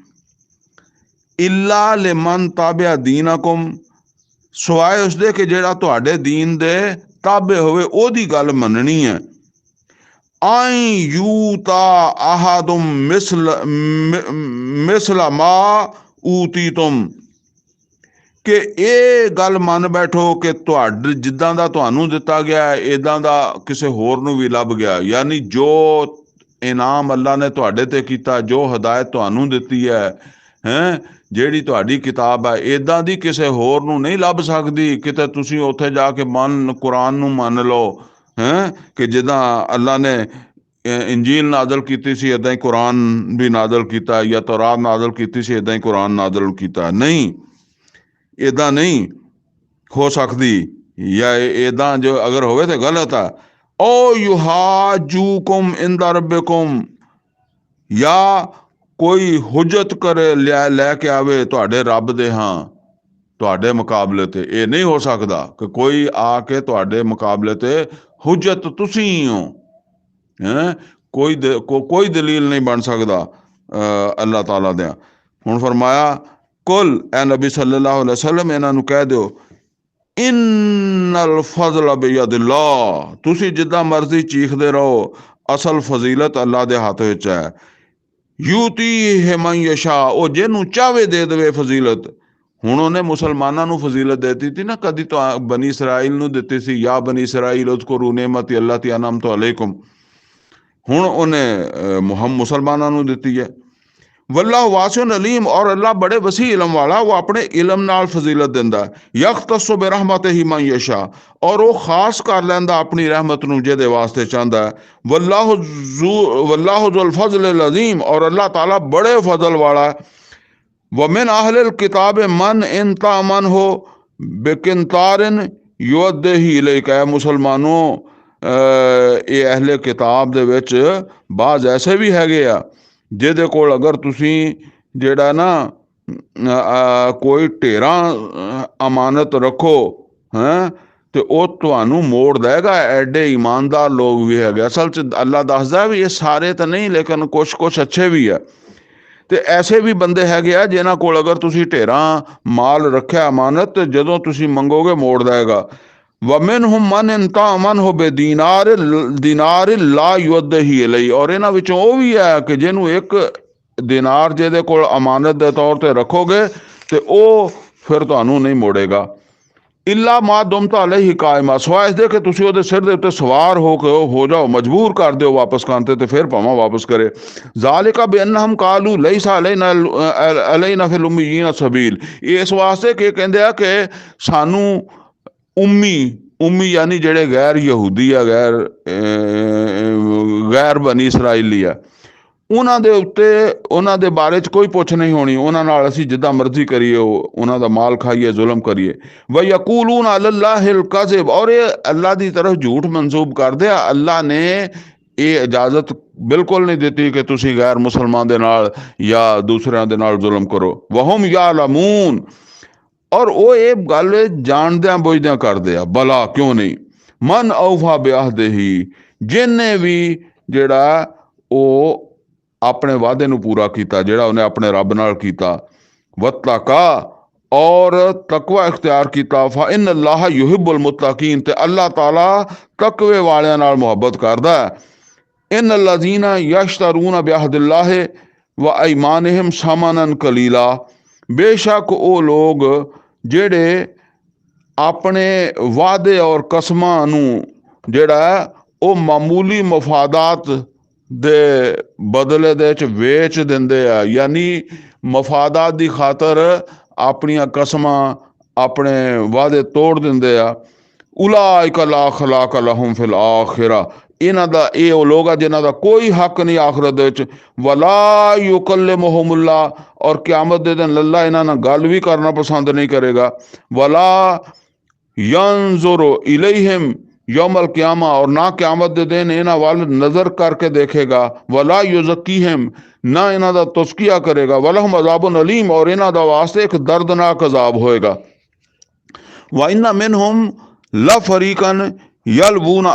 ਇਲਾ ਲਿਮਨ ਤਾਬਿਆ ਦੀਨਕੁਮ, ਸਿਵਾਏ ਉਸਦੇ ਕਿ ਜਿਹੜਾ ਤੁਹਾਡੇ ਦੀਨ ਦੇ ਤਾਬੇ ਹੋਵੇ ਉਹਦੀ ਗੱਲ ਮੰਨਣੀ ਹੈ। ਆਈ ਯੂਤਾ ਆਹਾਦੁਮ ਮਿਸਲ ਮਾ ਊਤੀ ਤੁਮ, ਕਿ ਇਹ ਗੱਲ ਮੰਨ ਬੈਠੋ ਕਿ ਤੁਹਾਡੇ ਜਿੱਦਾਂ ਦਾ ਤੁਹਾਨੂੰ ਦਿੱਤਾ ਗਿਆ ਇੱਦਾਂ ਦਾ ਕਿਸੇ ਹੋਰ ਨੂੰ ਵੀ ਲੱਭ ਗਿਆ, ਯਾਨੀ ਜੋ ਇਨਾਮ ਅੱਲਾ ਨੇ ਤੁਹਾਡੇ ਤੇ ਕੀਤਾ, ਜੋ ਹਦਾਇਤ ਤੁਹਾਨੂੰ ਦਿੱਤੀ ਹੈ ਜਿਹੜੀ ਤੁਹਾਡੀ ਕਿਤਾਬ ਹੈ, ਇੱਦਾਂ ਦੀ ਕਿਸੇ ਹੋਰ ਨੂੰ ਨਹੀਂ ਲੱਭ ਸਕਦੀ। ਕਿਤੇ ਤੁਸੀਂ ਉੱਥੇ ਜਾ ਕੇ ਕੁਰਾਨ ਨੂੰ ਮੰਨ ਲਓ ਕਿ ਜਿੱਦਾਂ ਅੱਲਾ ਨੇ ਇੰਜੀਲ ਨਾਜ਼ਲ ਕੀਤੀ ਸੀ ਇੱਦਾਂ ਹੀ ਕੁਰਾਨ ਵੀ ਨਾਜ਼ਲ ਕੀਤਾ, ਜਾਂ ਤੌਰਾਤ ਨਾਜ਼ਲ ਕੀਤੀ ਸੀ ਇੱਦਾਂ ਹੀ ਕੁਰਾਨ ਨਾਜ਼ਲ ਕੀਤਾ। ਨਹੀਂ, ਇੱਦਾਂ ਨਹੀਂ ਹੋ ਸਕਦੀ, ਜਾਂ ਇੱਦਾਂ ਜੋ ਅਗਰ ਹੋਵੇ ਤਾਂ ਗਲਤ ਹੈ। ਓ ਯੁਹਾਜੂਕੁਮ ਇੰਦਾ ਰੱਬਿਕੁਮ, ਜਾਂ ਕੋਈ ਹੁਜਤ ਕਰੇ ਲੈ ਕੇ ਆਵੇ ਤੁਹਾਡੇ ਰੱਬ ਦੇ ਤੁਹਾਡੇ ਮੁਕਾਬਲੇ ਤੇ। ਇਹ ਨਹੀਂ ਹੋ ਸਕਦਾ ਕਿ ਕੋਈ ਆ ਕੇ ਤੁਹਾਡੇ ਮੁਕਾਬਲੇ ਤੇ ਹੁਜਤ ਤੁਸੀਂ ਹੀ ਹੋ। ਕੋਈ ਦਲੀਲ ਨਹੀਂ ਬਣ ਸਕਦਾ ਅੱਲਾਹ ਤਾਲਾ ਦੇ। ਹੁਣ ਫਰਮਾਇਆ ਕੁਲ, ਐ ਨਬੀ ਸੱਲੱਲਾਹੁ ਅਲੈਹਿ ਵਸੱਲਮ ਇਹਨਾਂ ਨੂੰ ਕਹਿ ਦਿਓ, ਇਨਲ ਫਜ਼ਲ ਬਿਯਦਿਲਲਾਹ, ਤੁਸੀਂ ਜਿੱਦਾਂ ਮਰਜ਼ੀ ਚੀਖਦੇ ਰਹੋ, ਅਸਲ ਫਜ਼ੀਲਤ ਅੱਲਾ ਦੇ ਹੱਥ ਵਿੱਚ ਹੈ। ਯੂਤੀਹਿ ਮਨ ਯਸ਼ਾ, ਉਹ ਜਿਹਨੂੰ ਚਾਹਵੇ ਦੇ ਦੇਵੇ ਫਜ਼ੀਲਤ। ਹੁਣ ਉਹਨੇ ਮੁਸਲਮਾਨਾਂ ਨੂੰ ਫਜ਼ੀਲਤ ਦੇ ਦਿੱਤੀ ਨਾ, ਕਦੀ ਤਾਂ ਬਨੀ ਇਸਰਾਈਲ ਨੂੰ ਦਿੱਤੀ ਸੀ, ਯਾ ਬਨੀ ਇਸਰਾਈਲ ਉਜ਼ਕੁਰੂ ਨਿਅਮਤੀ ਅੱਲਤੀ ਅਨਅਮਤੁ ਅਲੈਕੁਮ। ਹੁਣ ਉਹਨੇ ਮੁਸਲਮਾਨਾਂ ਨੂੰ ਦਿੱਤੀ ਹੈ। ਵੱਲਾਹੁ ਵਾਸਿਉਨ ਅਲੀਮ, ਔਰ ਅੱਲਾ ਬੜੇ ਵਸੀ ਇਲਮ ਵਾਲਾ, ਉਹ ਆਪਣੇ ਇਲਮ ਨਾਲ ਫਜ਼ੀਲਤ ਦਿੰਦਾ। ਯਖਤਸੁ ਬਿਰਹਮਤਿhi ਮਨ ਯਸ਼ਾ, ਔਰ ਉਹ ਖਾਸ ਕਰ ਲੈਂਦਾ ਆਪਣੀ ਰਹਿਮਤ ਨੂੰ ਜਿਹਦੇ ਵਾਸਤੇ ਚਾਹੁੰਦਾ। ਵੱਲਾਹੁ ਜ਼ੁਲ ਫਜ਼ਲ ਅਜ਼ੀਮ, ਔਰ ਅੱਲਾਹ ਤਾਲਾ ਬੜੇ ਫਜ਼ਲ ਵਾਲਾ। ਵਮਿਨ ਅਹਲਿਲ ਕਿਤਾਬ ਮਨ ਇਨ ਤਾਮਨ ਹੋ ਬਿਕਿੰਤਾਰਿਨ ਯੁਅੱਦਿਹੀ ਇਲੈਕਾ। ਮੁਸਲਮਾਨੋ, ਇਹ ਅਹਲੇ ਕਿਤਾਬ ਦੇ ਵਿੱਚ ਬਾਜ਼ ਐਸੇ ਵੀ ਹੈਗੇ ਆ ਜਿਹਦੇ ਕੋਲ ਅਗਰ ਤੁਸੀਂ ਜਿਹੜਾ ਨਾ ਕੋਈ ਢੇਰਾਂ ਅਮਾਨਤ ਰੱਖੋ ਤੇ ਉਹ ਤੁਹਾਨੂੰ ਮੋੜ ਦੇਗਾ। ਐਡੇ ਈਮਾਨਦਾਰ ਲੋਕ ਵੀ ਹੈਗੇ। ਅਸਲ 'ਚ ਅੱਲਾ ਦੱਸਦਾ ਵੀ ਇਹ ਸਾਰੇ ਤਾਂ ਨਹੀਂ, ਲੇਕਿਨ ਕੁਛ ਅੱਛੇ ਵੀ ਆ। ਤੇ ਐਸੇ ਵੀ ਬੰਦੇ ਹੈਗੇ ਆ ਜਿਨ੍ਹਾਂ ਕੋਲ ਅਗਰ ਤੁਸੀਂ ਢੇਰਾਂ ਮਾਲ ਰੱਖਿਆ ਅਮਾਨਤ, ਜਦੋਂ ਤੁਸੀਂ ਮੰਗੋਗੇ ਮੋੜ ਦੇਗਾ। ਵਮਿਨਹੁਮ ਮਨ ਇਨ ਤਾਮਨਹੁ ਬਿਦੀਨਾਰ ਲਾ ਯੁਅੱਦਿਹੀ ਇਲੈਹ, ਔਰ ਇਹਨਾਂ ਵਿੱਚੋਂ ਉਹ ਵੀ ਹੈ ਕਿ ਜਿਹਨੂੰ ਇੱਕ ਦਿਨਾਰ ਜਿਹਦੇ ਕੋਲ ਅਮਾਨਤ ਦੇ ਤੌਰ ਤੇ ਰੱਖੋਗੇ ਤੇ ਉਹ ਫਿਰ ਤੁਹਾਨੂੰ ਨਹੀਂ ਮੋੜੇਗਾ। ਇਲਾ ਮਾ ਦੁਮਤ ਅਲੈਹ ਕਾਇਮਾ, ਸਿਵਾਏ ਇਸਦੇ ਕਿ ਤੁਸੀਂ ਉਹਦੇ ਸਿਰ ਦੇ ਉੱਤੇ ਸਵਾਰ ਹੋ ਜਾਓ, ਮਜਬੂਰ ਕਰ ਦਿਓ ਵਾਪਸ ਕਰਨ ਤੇ ਫਿਰ ਭਾਵੇਂ ਵਾਪਸ ਕਰੇ। ਜ਼ਾਲਿਕਾ ਬਿਅੰਨਹੁਮ ਕਾਲੂ ਲੈਸਾ ਅਲੈਨਾ ਫਿਲ ਉਮੀਯੀਨ ਸਬੀਲ, ਇਸ ਵਾਸਤੇ ਕਿ ਕਹਿੰਦੇ ਆ ਕਿ ਸਾਨੂੰ ਉਮੀ ਯਾਨੀ ਜਿਹੜੇ ਗੈਰ ਯਹੂਦੀ ਆ, ਗੈਰ ਬਨੀ ਇਸਰਾਈਲੀ ਆ, ਉਹਨਾਂ ਦੇ ਉੱਤੇ ਉਹਨਾਂ ਦੇ ਬਾਰੇ 'ਚ ਕੋਈ ਪੁੱਛ ਨਹੀਂ ਹੋਣੀ। ਉਹਨਾਂ ਨਾਲ ਅਸੀਂ ਜਿੱਦਾਂ ਮਰਜ਼ੀ ਕਰੀਏ, ਉਹਨਾਂ ਦਾ ਮਾਲ ਖਾਈਏ, ਜ਼ੁਲਮ ਕਰੀਏ। ਵਯਕੂਲੂਨ ਅਲੱਲਾਹਿਲ ਕਜ਼ਿਬ, ਔਰ ਇਹ ਅੱਲਾ ਦੀ ਤਰਫ ਝੂਠ ਮਨਸੂਬ ਕਰਦੇ ਆ। ਅੱਲਾ ਨੇ ਇਹ ਇਜਾਜ਼ਤ ਬਿਲਕੁਲ ਨਹੀਂ ਦਿੱਤੀ ਕਿ ਤੁਸੀਂ ਗੈਰ ਮੁਸਲਮਾਨ ਦੇ ਨਾਲ ਜਾਂ ਦੂਸਰਿਆਂ ਦੇ ਨਾਲ ਜ਼ੁਲਮ ਕਰੋ। ਵਹੁਮ ਯਅਲਮੂਨ, ਔਰ ਉਹ ਇਹ ਗੱਲ ਜਾਣਦਿਆਂ ਬੁੱਝਦਿਆਂ ਕਰਦੇ ਆ। ਭਲਾ ਕਿਉਂ ਨਹੀਂ। ਮਨ ਔਫਾ ਬਿਅਹਦਿਹੀ, ਜਿਹਨੇ ਵੀ ਜਿਹੜਾ ਉਹ ਆਪਣੇ ਵਾਅਦੇ ਨੂੰ ਪੂਰਾ ਕੀਤਾ, ਜਿਹੜਾ ਉਹਨੇ ਆਪਣੇ ਰੱਬ ਨਾਲ ਕੀਤਾ। ਵਤਕਾ, ਔਰ ਤਕਵਾ ਇਖਤਿਆਰ ਕੀਤਾ। ਫਾ ਇਨ ਅੱਲਾਹ ਯੁਹਿਬੁਲ ਮੁਤਕੀਨ, ਤੇ ਅੱਲਾਹ ਤਾਲਾ ਤਕਵੇ ਵਾਲਿਆਂ ਨਾਲ ਮੁਹੱਬਤ ਕਰਦਾ। ਇਨ allazina ਯਸ਼ਤਰੂਨ ਬਿਅਹਦਿल्लाह व ਅਯਮਾਨਿਹਿਮ ਸਮਨਨ ਕਲੀਲਾ, ਬੇਸ਼ੱਕ ਉਹ ਲੋਕ ਜਿਹੜੇ ਆਪਣੇ ਵਾਅਦੇ ਔਰ ਕਸਮਾਂ ਨੂੰ ਜਿਹੜਾ ਉਹ ਮਾਮੂਲੀ ਮਫਾਦਾਤ ਦੇ ਬਦਲੇ ਦੇ ਵਿੱਚ ਵੇਚ ਦਿੰਦੇ ਆ, ਯਾਨੀ ਮਫਾਦਾਤ ਦੀ ਖਾਤਰ ਆਪਣੀਆਂ ਕਸਮਾਂ, ਆਪਣੇ ਵਾਅਦੇ ਤੋੜ ਦਿੰਦੇ ਆ। ਉਲਾਇਕਾ ਲਾ ਖਲਾਕ ਲਹੁਮ ਫਿਲ ਆਖਿਰਾ, ਇਹਨਾਂ ਦਾ ਇਹ ਉਹ ਲੋਕ ਆ ਜਿਨ੍ਹਾਂ ਦਾ ਕੋਈ ਹੱਕ ਨਹੀਂ ਆਖਰਤ ਦੇ ਵਿੱਚ। ਵਲਾ ਯੁਕੱਲਿਮੁਹੁਮੁੱਲਾਹ, ਔਰ ਕਿਆਮਤ ਦੇ ਦਿਨ ਅੱਲਾ ਇਹਨਾਂ ਨਾਲ ਗੱਲ ਵੀ ਕਰਨਾ ਪਸੰਦ ਨਹੀਂ ਕਰੇਗਾ। ਵਲਾ ਯੰਜ਼ੁਰ ਇਲੈਹਿਮ ਯੌਮਲ ਕਿਆਮਾ, ਔਰ ਨਾ ਕਿਆਮਤ ਦੇ ਦਿਨ ਇਹਨਾਂ ਵੱਲ ਨਜ਼ਰ ਕਰਕੇ ਦੇਖੇਗਾ। ਵਲਾ ਯੁਜ਼ੱਕੀਹਿਮ, ਨਾ ਇਹਨਾਂ ਦਾ ਤਜ਼ਕਿਆ ਕਰੇਗਾ। ਵਲਹੁਮ ਅਜ਼ਾਬੁਨ ਅਲੀਮ, ਔਰ ਇਹਨਾਂ ਦਾ ਵਾਸਤੇ ਇੱਕ ਦਰਦਨਾਕ ਅਜ਼ਾਬ ਹੋਏਗਾ। व इन्ना मिनहुम लफरीकन यलबून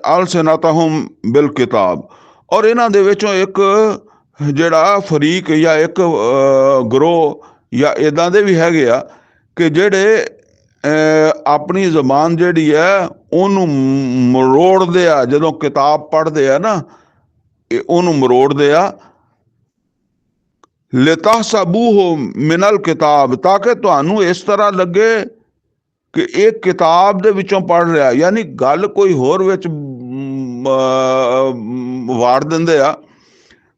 अलसिनतहुम बिल किताब, और ਇਹਨਾਂ ਦੇ ਵਿੱਚੋਂ ਇੱਕ ਜਿਹੜਾ ਫਰੀਕ ਜਾਂ ਇੱਕ ਗਰੋਹ ਜਾਂ ਇੱਦਾਂ ਦੇ ਵੀ ਹੈਗੇ ਆ ਕਿ ਜਿਹੜੇ ਆਪਣੀ ਜ਼ਬਾਨ ਜਿਹੜੀ ਹੈ ਉਹਨੂੰ ਮਰੋੜਦੇ ਆ। ਜਦੋਂ ਕਿਤਾਬ ਪੜ੍ਹਦੇ ਆ ਨਾ, ਉਹਨੂੰ ਮਰੋੜਦੇ ਆ। ਲਿਤਹਸਬੂਹੁ ਮਿਨਲ ਕਿਤਾਬ, ਤਾਂ ਕਿ ਤੁਹਾਨੂੰ ਇਸ ਤਰ੍ਹਾਂ ਲੱਗੇ ਕਿ ਇਹ ਕਿਤਾਬ ਦੇ ਵਿੱਚੋਂ ਪੜ੍ਹ ਰਿਹਾ, ਯਾਨੀ ਗੱਲ ਕੋਈ ਹੋਰ ਵਿੱਚ ਵਾੜ ਦਿੰਦੇ ਆ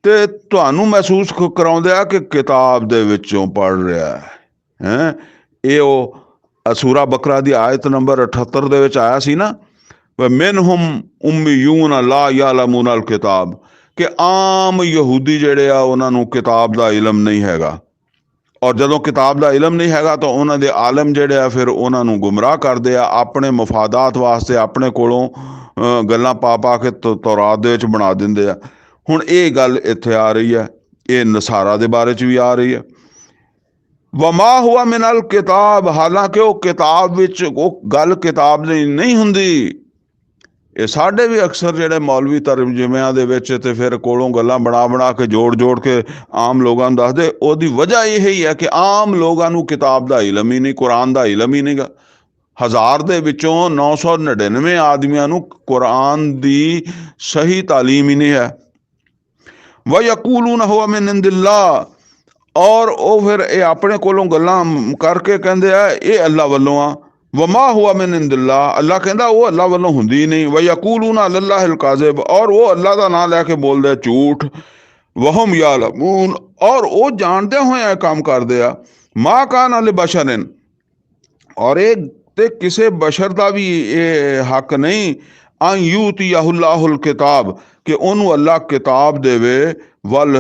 ਤੇ ਤੁਹਾਨੂੰ ਮਹਿਸੂਸ ਕਰਾਉਂਦੇ ਆ ਕਿ ਕਿਤਾਬ ਦੇ ਵਿੱਚੋਂ ਪੜ੍ਹ ਰਿਹਾ ਹੈ। ਇਹ ਉਹ ਸੂਰਾ ਬਕਰਾ ਦੀ ਆਇਤ ਨੰਬਰ 78 ਦੇ ਵਿੱਚ ਆਇਆ ਸੀ ਨਾ, ਮਿਨਹੁਮ ਉਮੀਯੂਨ ਲਾ ਯਅਲਮੂਨ ਅਲ ਕਿਤਾਬ, ਕਿ ਆਮ ਯਹੂਦੀ ਜਿਹੜੇ ਆ ਉਹਨਾਂ ਨੂੰ ਕਿਤਾਬ ਦਾ ਇਲਮ ਨਹੀਂ ਹੈਗਾ। ਔਰ ਜਦੋਂ ਕਿਤਾਬ ਦਾ ਇਲਮ ਨਹੀਂ ਹੈਗਾ ਤਾਂ ਉਹਨਾਂ ਦੇ ਆਲਮ ਜਿਹੜੇ ਆ ਫਿਰ ਉਹਨਾਂ ਨੂੰ ਗੁੰਮਰਾਹ ਕਰਦੇ ਆ, ਆਪਣੇ ਮਫਾਦਾਤ ਵਾਸਤੇ ਆਪਣੇ ਕੋਲੋਂ ਗੱਲਾਂ ਪਾ ਪਾ ਕੇ ਤੌਰਾਤ ਦੇ ਵਿੱਚ ਬਣਾ ਦਿੰਦੇ ਆ। ਹੁਣ ਇਹ ਗੱਲ ਇੱਥੇ ਆ ਰਹੀ ਹੈ, ਇਹ ਨਸਾਰਾ ਦੇ ਬਾਰੇ 'ਚ ਵੀ ਆ ਰਹੀ ਹੈ। ਵਮਾ ਹੁਆ ਮਿਨਲ ਕਿਤਾਬ, ਹਾਲਾਂਕਿ ਉਹ ਕਿਤਾਬ ਵਿੱਚ ਉਹ ਗੱਲ ਕਿਤਾਬ ਦੀ ਨਹੀਂ ਹੁੰਦੀ। ਇਹ ਸਾਡੇ ਵੀ ਅਕਸਰ ਜਿਹੜੇ ਮੌਲਵੀ ਤਰਜਮਿਆਂ ਦੇ ਵਿੱਚ ਤੇ ਫਿਰ ਕੋਲੋਂ ਗੱਲਾਂ ਬਣਾ ਬਣਾ ਕੇ ਜੋੜ ਕੇ ਆਮ ਲੋਕਾਂ ਨੂੰ ਦੱਸਦੇ, ਉਹਦੀ ਵਜ੍ਹਾ ਇਹ ਹੀ ਹੈ ਕਿ ਆਮ ਲੋਕਾਂ ਨੂੰ ਕਿਤਾਬ ਦਾ ਇਲਮ ਹੀ ਨਹੀਂ, ਕੁਰਾਨ ਦਾ ਇਲਮ ਹੀ ਨਹੀਂਗਾ। 1000 ਦੇ ਵਿੱਚੋਂ 999 ਆਦਮੀਆਂ ਨੂੰ ਕੁਰਾਨ ਦੀ ਸਹੀ ਤਾਲੀਮ ਹੀ ਨਹੀਂ ਹੈ। ਵਯਕੂਲੂਨ ਹੁਆ ਮਿਨ ਇੰਦਿल्लाह, ਔਰ ਉਹ ਫਿਰ ਇਹ ਆਪਣੇ ਕੋਲੋਂ ਗੱਲਾਂ ਕਰਕੇ ਕਹਿੰਦੇ ਆ ਇਹ ਅੱਲਾ ਵੱਲੋਂ ਆ। ਵਮਾ ਹੁਆ ਮਿਨ ਇੰਦਿल्लाह, ਅੱਲਾ ਕਹਿੰਦਾ ਉਹ ਅੱਲਾ ਵੱਲੋਂ ਹੁੰਦੀ ਨਹੀਂ। ਵਯਕੂਲੂਨ ਅਲੱਲਾਹਿਲ ਕਾਜ਼ਿਬ, ਔਰ ਉਹ ਅੱਲਾ ਦਾ ਨਾਂ ਲੈ ਕੇ ਬੋਲਦੇ ਝੂਠ। ਵਹਮ ਯਅਲਮੂਨ, ਔਰ ਉਹ ਜਾਣਦੇ ਹੋਏ ਕੰਮ ਕਰਦੇ ਆ। ਮਾ ਕਾਨ ਅਲ ਬਸ਼ਰਿਨ, ਔਰ ਇਹ ਤੇ ਕਿਸੇ ਬਸ਼ਰ ਦਾ ਵੀ ਇਹ ਹੱਕ ਨਹੀਂ, ਅਨ ਯੂਤੀਅਹੁੱਲਾਹੁਲ ਕਿਤਾਬ, ਕਿ ਉਹਨੂੰ ਅੱਲਾ ਕਿਤਾਬ ਦੇਵੇ, ਵੱਲ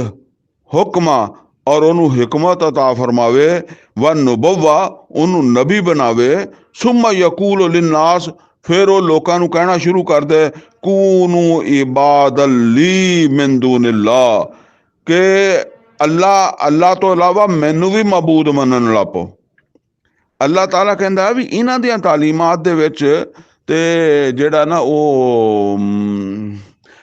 ਹੁਕਮਾ, ਔਰ ਉਹਨੂੰ ਹਿਕਮਤ ਅਤਾ ਫਰਮਾਵੇ, ਵ ਨੁਬਵਾ, ਉਹਨੂੰ ਨਬੀ ਬਣਾਵੇ, ਸੁੰਮਾ ਯਕੂਲ ਲਿਨਾਸ, ਫਿਰ ਉਹ ਲੋਕਾਂ ਨੂੰ ਕਹਿਣਾ ਸ਼ੁਰੂ ਕਰ ਦੇ, ਕੂਨੂ ਇਬਾਦਲ ਲੀ ਮਿਨ ਦੂਨਿल्लाह, ਕਿ ਅੱਲਾ ਤੋਂ ਇਲਾਵਾ ਮੈਨੂੰ ਵੀ ਮਬੂਦ ਮੰਨਣ ਲੱਗ ਪਓ। ਅੱਲਾਹ ਤਾਲਾ ਕਹਿੰਦਾ ਵੀ ਇਹਨਾਂ ਦੀਆਂ ਤਾਲੀਮਾਤ ਦੇ ਵਿੱਚ ਤੇ ਜਿਹੜਾ ਨਾ ਉਹ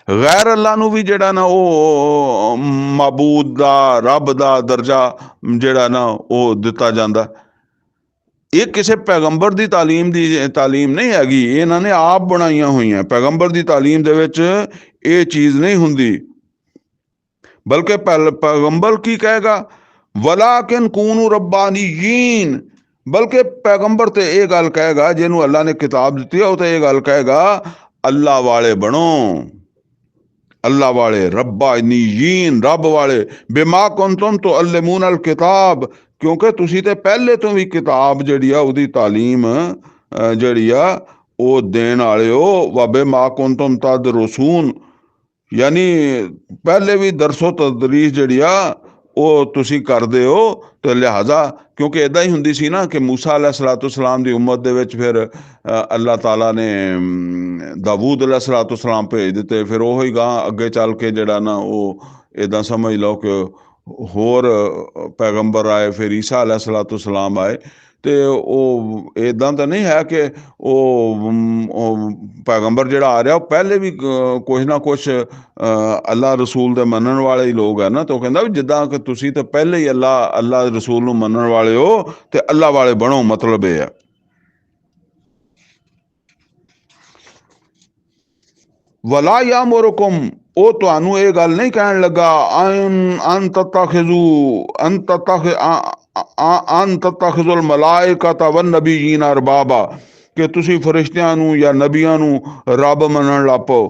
ਗੈਰ ਅੱਲਾ ਨੂੰ ਵੀ ਜਿਹੜਾ ਨਾ ਉਹ ਮਾਬੂਦ ਦਾ, ਰੱਬ ਦਾ ਦਰਜਾ ਜਿਹੜਾ ਨਾ ਉਹ ਦਿੱਤਾ ਜਾਂਦਾ। ਇਹ ਕਿਸੇ ਪੈਗੰਬਰ ਦੀ ਤਾਲੀਮ ਨਹੀਂ ਹੈਗੀ, ਇਹਨਾਂ ਨੇ ਆਪ ਬਣਾਈਆਂ ਹੋਈਆਂ। ਪੈਗੰਬਰ ਦੀ ਤਾਲੀਮ ਦੇ ਵਿੱਚ ਇਹ ਚੀਜ਼ ਨਹੀਂ ਹੁੰਦੀ। ਬਲਕਿ ਪੈਗੰਬਰ ਕੀ ਕਹੇਗਾ, ਵਲਾਕਿਨ ਕੂਨੂ ਰੱਬਾਨੀਯੀਨ, ਬਲਕਿ ਪੈਗੰਬਰ ਤੇ ਇਹ ਗੱਲ ਕਹੇਗਾ, ਜਿਹਨੂੰ ਅੱਲਾ ਨੇ ਕਿਤਾਬ ਦਿੱਤੀ ਹੈ ਉਹ ਤੇ ਇਹ ਗੱਲ ਕਹੇਗਾ ਅੱਲਾ ਵਾਲੇ ਬਣੋ, ਅੱਲਾ ਵਾਲੇ, ਰੱਬਾਨੀਯੀਨ, ਰੱਬ ਵਾਲੇ। ਬਿਮਾ ਕੁੰਤੁਮ ਤੁਅੱਲਿਮੂਨ ਅਲ ਕਿਤਾਬ, ਕਿਉਂਕਿ ਤੁਸੀਂ ਤੇ ਪਹਿਲੇ ਤੋਂ ਵੀ ਕਿਤਾਬ ਜਿਹੜੀ ਆ ਉਹਦੀ ਤਾਲੀਮ ਜਿਹੜੀ ਆ ਉਹ ਦੇਣ ਵਾਲੇ ਹੋ। ਵਬੇ ਮਾ ਕੁੰਤੁਮ ਤਦਰਸੂਨ, ਯਾਨੀ ਪਹਿਲੇ ਵੀ ਦਰਸੋ ਤਦਰੀਸ ਜਿਹੜੀ ਆ ਉਹ ਤੁਸੀਂ ਕਰਦੇ ਹੋ। ਤੇ ਲਿਹਾਜ਼ਾ ਕਿਉਂਕਿ ਇੱਦਾਂ ਹੀ ਹੁੰਦੀ ਸੀ ਨਾ ਕਿ ਮੂਸਾ अलैहिस्सलाम ਦੀ ਉਮਤ ਦੇ ਵਿੱਚ ਫਿਰ ਅੱਲਾਹ ਤਾਲਾ ਨੇ ਦਾਊਦ अलैहिस्सलाम ਭੇਜ ਦਿੱਤੇ। ਫਿਰ ਉਹ ਹੀ ਗਾਂ ਅੱਗੇ ਚੱਲ ਕੇ ਜਿਹੜਾ ਨਾ ਉਹ ਇੱਦਾਂ ਸਮਝ ਲਓ ਕਿ ਹੋਰ ਪੈਗੰਬਰ ਆਏ, ਫਿਰ ਈਸਾ अलैहिस्सलाम ਆਏ। ਤੇ ਉਹ ਇੱਦਾਂ ਤਾਂ ਨਹੀਂ ਹੈ ਕਿ ਉਹ ਪੈਗੰਬਰ ਜਿਹੜਾ ਆ ਰਿਹਾ ਉਹ ਪਹਿਲੇ ਵੀ ਕੁਛ ਨਾ ਕੁਛ ਅੱਲਾ ਰਸੂਲ ਦੇ ਮੰਨਣ ਵਾਲੇ ਹੀ ਲੋਕ ਹੈ ਨਾ। ਤਾਂ ਉਹ ਕਹਿੰਦਾ ਵੀ ਜਿੱਦਾਂ ਕਿ ਤੁਸੀਂ ਤਾਂ ਪਹਿਲੇ ਹੀ ਅੱਲਾ ਰਸੂਲ ਨੂੰ ਮੰਨਣ ਵਾਲੇ ਹੋ ਤੇ ਅੱਲਾ ਵਾਲੇ ਬਣੋ, ਮਤਲਬ ਇਹ ਹੈ। ਵਲਾ ਯਾਮੁਰਕੁਮ, ਉਹ ਤੁਹਾਨੂੰ ਇਹ ਗੱਲ ਨਹੀਂ ਕਹਿਣ ਲੱਗਾ ਅਨ ਤਤਖਿਜ਼ੁਲ ਮਲਾਇਕਤ वन नबीयीन अरबाबा, ਕਿ ਤੁਸੀਂ ਫਰਿਸ਼ਤਿਆਂ ਨੂੰ ਜਾਂ ਨਬੀਆਂ ਨੂੰ ਰੱਬ ਮੰਨਣ ਲੱਗ ਪਓ।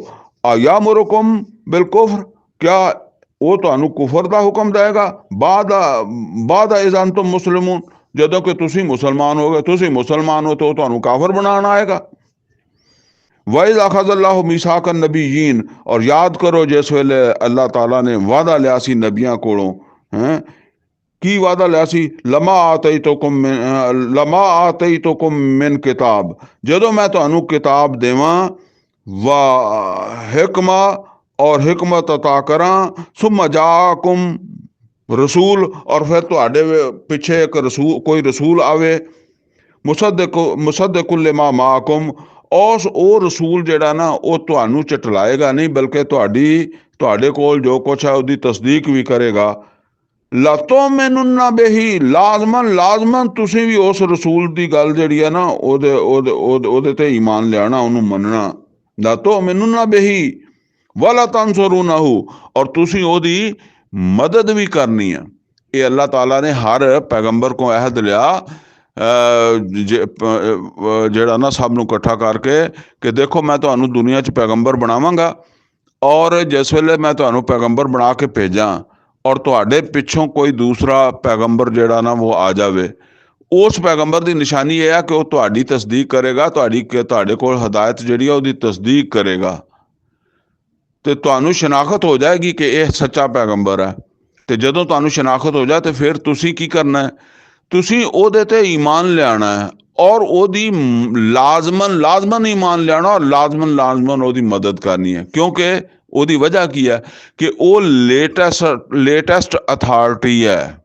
ਯਾਮੁਰਕੁਮ ਬਿਲ ਕੁਫਰ, ਕਿਆ ਉਹ ਤੁਹਾਨੂੰ ਕੁਫਰ ਦਾ ਹੁਕਮ ਦੇਗਾ? ਬਾਦ ਇਜ਼ ਅੰਤੁਮ ਮੁਸਲਿਮੂਨ, ਜਦੋਂ ਕਿ ਤੁਸੀਂ ਮੁਸਲਮਾਨ ਹੋ ਗਏ। ਤੁਸੀਂ ਮੁਸਲਮਾਨ ਹੋ ਤਾਂ ਉਹ ਤੁਹਾਨੂੰ ਕਾਫਰ ਬਣਾਉਣ ਆਏਗਾ। वइज़ अख़ज़ल्लाहु मीसाक़न नबीयीन, और याद करो जिस वेले अल्लाह ताला ने वादा लिया सी नबियां कोलों, हैं की वादा लिया सी, लमा आतईतुकुम मिन किताब, जदों मैं तुहानू किताब देवां, व हिकमा, और हिकमत अता करा, सुम्मा जाकुम रसूल, और फिर तुहाडे पिछे एक रसूल, कोई रसूल आवे, मुसद्दिकुल लिमा माकुम, ਉਸ ਉਹ ਰਸੂਲ ਜਿਹੜਾ ਨਾ ਉਹ ਤੁਹਾਨੂੰ ਝਟਲਾਏਗਾ ਨਹੀਂ, ਬਲਕਿ ਤੁਹਾਡੇ ਕੋਲ ਜੋ ਕੁਛ ਹੈ ਉਹਦੀ ਤਸਦੀਕ ਵੀ ਕਰੇਗਾ। ਲਤੁਮਿਨੂਨ ਬਿਹੀ, ਲਾਜ਼ਮਨ ਤੁਸੀਂ ਵੀ ਉਸ ਰਸੂਲ ਦੀ ਗੱਲ ਜਿਹੜੀ ਹੈ ਨਾ ਉਹਦੇ ਤੇ ਈਮਾਨ ਲਿਆਣਾ, ਉਹਨੂੰ ਮੰਨਣਾ। ਲਤੁਮਿਨੂਨ ਬਿਹੀ ਵਲਾ ਤਨਸੁਰੂਨਹੁ, ਔਰ ਤੁਸੀਂ ਉਹਦੀ ਮਦਦ ਵੀ ਕਰਨੀ ਹੈ। ਇਹ ਅੱਲਾਹ ਤਾਲਾ ਨੇ ਹਰ ਪੈਗੰਬਰ ਕੋ ਅਹਿਦ ਲਿਆ ਜਿਹੜਾ ਨਾ ਸਭ ਨੂੰ ਇਕੱਠਾ ਕਰਕੇ ਕਿ ਦੇਖੋ ਮੈਂ ਤੁਹਾਨੂੰ ਦੁਨੀਆ 'ਚ ਪੈਗੰਬਰ ਬਣਾਵਾਂਗਾ, ਔਰ ਜਿਸ ਵੇਲੇ ਮੈਂ ਤੁਹਾਨੂੰ ਪੈਗੰਬਰ ਬਣਾ ਕੇ ਭੇਜਾਂ ਔਰ ਤੁਹਾਡੇ ਪਿੱਛੋਂ ਕੋਈ ਦੂਸਰਾ ਪੈਗੰਬਰ ਜਿਹੜਾ ਨਾ ਉਹ ਆ ਜਾਵੇ, ਉਸ ਪੈਗੰਬਰ ਦੀ ਨਿਸ਼ਾਨੀ ਇਹ ਆ ਕਿ ਉਹ ਤੁਹਾਡੀ ਤਸਦੀਕ ਕਰੇਗਾ, ਤੁਹਾਡੇ ਕੋਲ ਹਦਾਇਤ ਜਿਹੜੀ ਆ ਉਹਦੀ ਤਸਦੀਕ ਕਰੇਗਾ, ਤੇ ਤੁਹਾਨੂੰ ਸ਼ਨਾਖਤ ਹੋ ਜਾਏਗੀ ਕਿ ਇਹ ਸੱਚਾ ਪੈਗੰਬਰ ਹੈ। ਤੇ ਜਦੋਂ ਤੁਹਾਨੂੰ ਸ਼ਨਾਖਤ ਹੋ ਜਾਏ ਤੇ ਫਿਰ ਤੁਸੀਂ ਕੀ ਕਰਨਾ ਹੈ? ਤੁਸੀਂ ਉਹਦੇ ਤੇ ਈਮਾਨ ਲਿਆਣਾ ਹੈ, ਔਰ ਉਹਦੀ ਲਾਜ਼ਮਨ ਈਮਾਨ ਲਿਆਣਾ, ਔਰ ਲਾਜ਼ਮਨ ਉਹਦੀ ਮਦਦ ਕਰਨੀ ਹੈ। ਕਿਉਂਕਿ ਉਹਦੀ ਵਜ੍ਹਾ ਕੀ ਹੈ ਕਿ ਉਹ ਲੇਟੈਸਟ ਅਥਾਰਟੀ ਹੈ।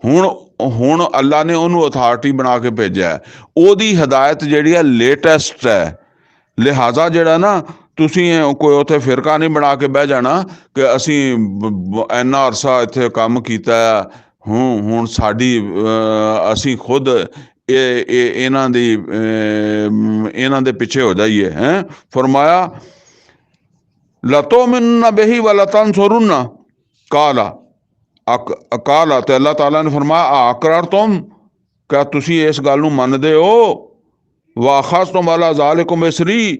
ਹੁਣ ਅੱਲਾ ਨੇ ਉਹਨੂੰ ਅਥਾਰਟੀ ਬਣਾ ਕੇ ਭੇਜਿਆ, ਉਹਦੀ ਹਦਾਇਤ ਜਿਹੜੀ ਹੈ ਲੇਟੈਸਟ ਹੈ। ਲਿਹਾਜ਼ਾ ਜਿਹੜਾ ਨਾ ਤੁਸੀਂ ਕੋਈ ਉੱਥੇ ਫਿਰਕਾ ਨਹੀਂ ਬਣਾ ਕੇ ਬਹਿ ਜਾਣਾ ਕਿ ਅਸੀਂ ਇੰਨਾ ਅਰਸਾ ਇੱਥੇ ਕੰਮ ਕੀਤਾ ਆ, ਹੁਣ ਸਾਡੀ ਅਸੀਂ ਖੁਦ ਇਹਨਾਂ ਦੇ ਪਿੱਛੇ ਹੋ ਜਾਈਏ। ਫਰਮਾਇਆ ਲਤੁ'ਮਿਨੁੰਨ ਬਿਹੀ व लतंसुरुन्ना ਕਾਲਾ ਤੇ ਅੱਲਾਹ ਤਾਲਾ ਨੇ ਫਰਮਾਇਆ ਅਕਰਰਤੁਮ, क्या ਤੁਸੀਂ ਇਸ ਗੱਲ ਨੂੰ ਮੰਨਦੇ ਹੋ? ਵਅਖਜ਼ਤੁਮ ਅਲਾ ਜ਼ਾਲਿकुम इसरी,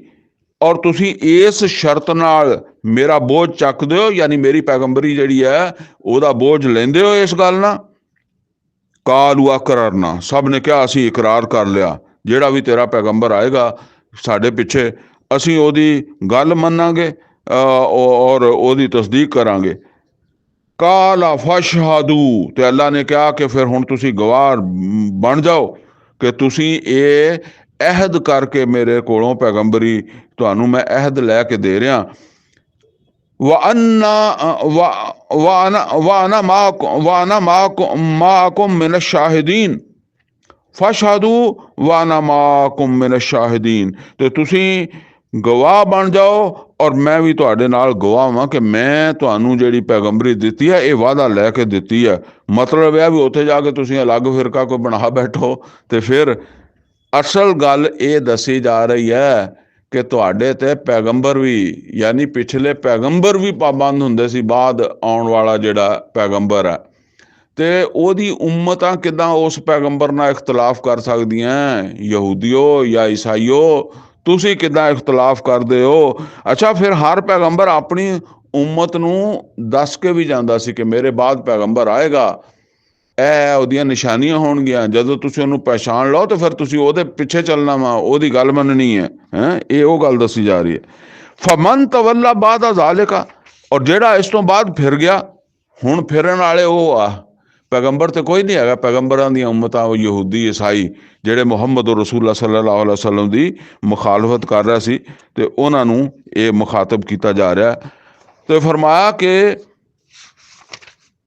ਔਰ ਤੁਸੀਂ ਇਸ ਸ਼ਰਤ ਨਾਲ ਮੇਰਾ ਬੋਝ ਚੱਕਦੇ ਹੋ, ਯਾਨੀ ਮੇਰੀ ਪੈਗੰਬਰੀ ਜਿਹੜੀ ਹੈ ਉਹਦਾ ਬੋਝ ਲੈਂਦੇ ਹੋ ਇਸ ਗੱਲ ਨਾਲ। ਕਾਲੂ ਅਕਰਰਨਾ, ਸਭ ਨੇ ਕਿਹਾ ਅਸੀਂ ਇਕਰਾਰ ਕਰ ਲਿਆ, ਜਿਹੜਾ ਵੀ ਤੇਰਾ ਪੈਗੰਬਰ ਆਏਗਾ ਸਾਡੇ ਪਿੱਛੇ ਅਸੀਂ ਉਹਦੀ ਗੱਲ ਮੰਨਾਂਗੇ ਔਰ ਉਹਦੀ ਤਸਦੀਕ ਕਰਾਂਗੇ। ਕਾਲਾ ਫਸ਼ਹਦੂ, ਤੇ ਅੱਲਾ ਨੇ ਕਿਹਾ ਕਿ ਫਿਰ ਹੁਣ ਤੁਸੀਂ ਗਵਾਹ ਬਣ ਜਾਓ ਕਿ ਤੁਸੀਂ ਇਹ ਅਹਿਦ ਕਰਕੇ ਮੇਰੇ ਕੋਲੋਂ ਪੈਗੰਬਰੀ ਤੁਹਾਨੂੰ ਮੈਂ ਅਹਿਦ ਲੈ ਕੇ ਦੇ ਰਿਹਾ। वाना माकुम मिन शाहिदीन फशहदू वाना माकुम मिन शाहिदीन, ਤੇ ਤੁਸੀਂ ਗਵਾਹ ਬਣ ਜਾਓ ਔਰ ਮੈਂ ਵੀ ਤੁਹਾਡੇ ਨਾਲ ਗਵਾਹ ਹਾਂ ਕਿ ਮੈਂ ਤੁਹਾਨੂੰ ਜਿਹੜੀ ਪੈਗੰਬਰੀ ਦਿੱਤੀ ਹੈ ਇਹ ਵਾਅਦਾ ਲੈ ਕੇ ਦਿੱਤੀ ਹੈ। ਮਤਲਬ ਇਹ ਵੀ ਉੱਥੇ ਜਾ ਕੇ ਤੁਸੀਂ ਅਲੱਗ ਫਿਰਕਾ ਕੋਈ ਬਣਾ ਬੈਠੋ ਤੇ ਫਿਰ ਅਸਲ ਗੱਲ ਇਹ ਦੱਸੀ ਜਾ ਰਹੀ ਹੈ ਕਿ ਤੁਹਾਡੇ ਤੇ ਪੈਗੰਬਰ ਵੀ, ਯਾਨੀ ਪਿਛਲੇ ਪੈਗੰਬਰ ਵੀ ਪਾਬੰਦ ਹੁੰਦੇ ਸੀ, ਬਾਅਦ ਆਉਣ ਵਾਲਾ ਜਿਹੜਾ ਪੈਗੰਬਰ ਹੈ, ਤੇ ਉਹਦੀ ਉਮਤਾਂ ਕਿੱਦਾਂ ਉਸ ਪੈਗੰਬਰ ਨਾਲ ਇਖਤਲਾਫ ਕਰ ਸਕਦੀਆਂ? ਯਹੂਦੀਓ ਜਾਂ ਈਸਾਈਓ, ਤੁਸੀਂ ਕਿੱਦਾਂ ਇਖਤਲਾਫ ਕਰਦੇ ਹੋ? ਅੱਛਾ, ਫਿਰ ਹਰ ਪੈਗੰਬਰ ਆਪਣੀ ਉਮਤ ਨੂੰ ਦੱਸ ਕੇ ਵੀ ਜਾਂਦਾ ਸੀ ਕਿ ਮੇਰੇ ਬਾਅਦ ਪੈਗੰਬਰ ਆਏਗਾ, ਇਹ ਉਹਦੀਆਂ ਨਿਸ਼ਾਨੀਆਂ ਹੋਣਗੀਆਂ। ਜਦੋਂ ਤੁਸੀਂ ਉਹਨੂੰ ਪਹਿਚਾਣ ਲਓ ਤੇ ਫਿਰ ਤੁਸੀਂ ਉਹਦੇ ਪਿੱਛੇ ਚੱਲਣਾ ਵਾ, ਉਹਦੀ ਗੱਲ ਮੰਨਣੀ ਹੈ। ਇਹ ਉਹ ਗੱਲ ਦੱਸੀ ਜਾ ਰਹੀ ਹੈ। ਫਮਨ ਤਵੱਲਾ ਬਾਅਦ ਜ਼ਾਲਿਕਾ, ਔਰ ਜਿਹੜਾ ਇਸ ਤੋਂ ਬਾਅਦ ਫਿਰ ਗਿਆ, ਹੁਣ ਫਿਰਨ ਵਾਲੇ ਉਹ ਆ, ਪੈਗੰਬਰ ਤੇ ਕੋਈ ਨਹੀਂ ਹੈਗਾ। ਪੈਗੰਬਰਾਂ ਦੀਆਂ ਉਮਤਾਂ ਉਹ ਯਹੂਦੀ ਈਸਾਈ ਜਿਹੜੇ ਮੁਹੰਮਦ ਰਸੂਲੁल्लाह सल्लल्लाहु अलैहि वसल्लम ਦੀ ਮੁਖਾਲਫਤ ਕਰ ਰਿਹਾ ਸੀ, ਤੇ ਉਹਨਾਂ ਨੂੰ ਇਹ ਮੁਖਾਤਬ ਕੀਤਾ ਜਾ ਰਿਹਾ। ਤੇ ਫਰਮਾਇਆ ਕਿ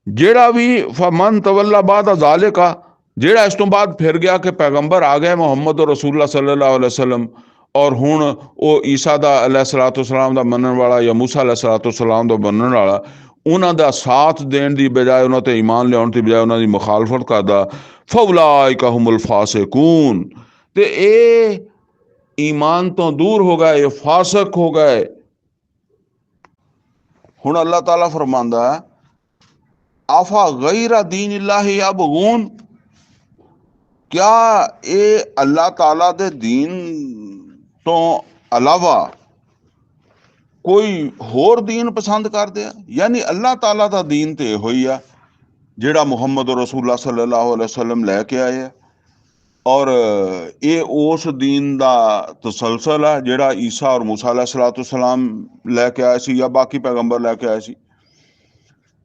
ਜਿਹੜਾ ਵੀ ਫਮਨ ਤਵੱਲਾ ਬਾਅਦ ਜ਼ਾਲਿਕਾ, ਜਿਹੜਾ ਇਸ ਤੋਂ ਬਾਅਦ ਫਿਰ ਗਿਆ ਕਿ ਪੈਗੰਬਰ ਆ ਗਏ ਮੁਹੰਮਦ ਰਸੂਲੁल्लाह सल्लल्लाहु अलैहि वसल्लम, ਔਰ ਹੁਣ ਉਹ ਈਸਾ ਦਾ अलैहिस्सलाम ਦਾ ਮੰਨਣ ਵਾਲਾ ਜਾਂ मूसा अलैहिस्सलाम ਦਾ ਮੰਨਣ ਵਾਲਾ, ਉਹਨਾਂ ਦਾ ਸਾਥ ਦੇਣ ਦੀ ਬਜਾਏ, ਉਹਨਾਂ ਤੇ ਈਮਾਨ ਲਿਆਉਣ ਦੀ ਬਜਾਏ ਉਹਨਾਂ ਦੀ ਮੁਖਾਲਫਤ ਕਰਦਾ, ਫਉਲਾਇਕਾ ਹੁਮੁਲ ਫਾਸਿਕੂਨ, ਤੇ ਇਹ ਈਮਾਨ ਤੋਂ ਦੂਰ ਹੋ ਗਏ, ਇਹ ਫਾਸਕ ਹੋ ਗਏ। ਹੁਣ ਅੱਲਾਹ ਤਾਲਾ ਫਰਮਾਂਦਾ ਹੈ ਆਫਾ ਗੈਰਾ दीनिल्लाहि यबगून, क्या ਇਹ ਅੱਲਾਹ ਤਾਲਾ ਦੇ ਦੀਨ ਤੋਂ ਇਲਾਵਾ ਕੋਈ ਹੋਰ ਦੀਨ ਪਸੰਦ ਕਰਦੇ ਆ? ਯਾਨੀ ਅੱਲਾਹ ਤਾਲਾ ਦਾ ਦੀਨ ਤੇ ਇਹੋ ਹੀ ਆ ਜਿਹੜਾ ਮੁਹੰਮਦ ਰਸੂਲੁल्लाह सल्लल्लाहु अलैहि वसल्लम ਲੈ ਕੇ ਆਏ ਆ, ਔਰ ਇਹ ਉਸ ਦੀਨ ਦਾ ਤਸਲਸਲ ਹੈ ਜਿਹੜਾ ਈਸਾ ਔਰ मूसा अलैहिस्सलाम ਲੈ ਕੇ ਆਏ ਸੀ ਜਾਂ ਬਾਕੀ ਪੈਗੰਬਰ ਲੈ ਕੇ ਆਏ ਸੀ।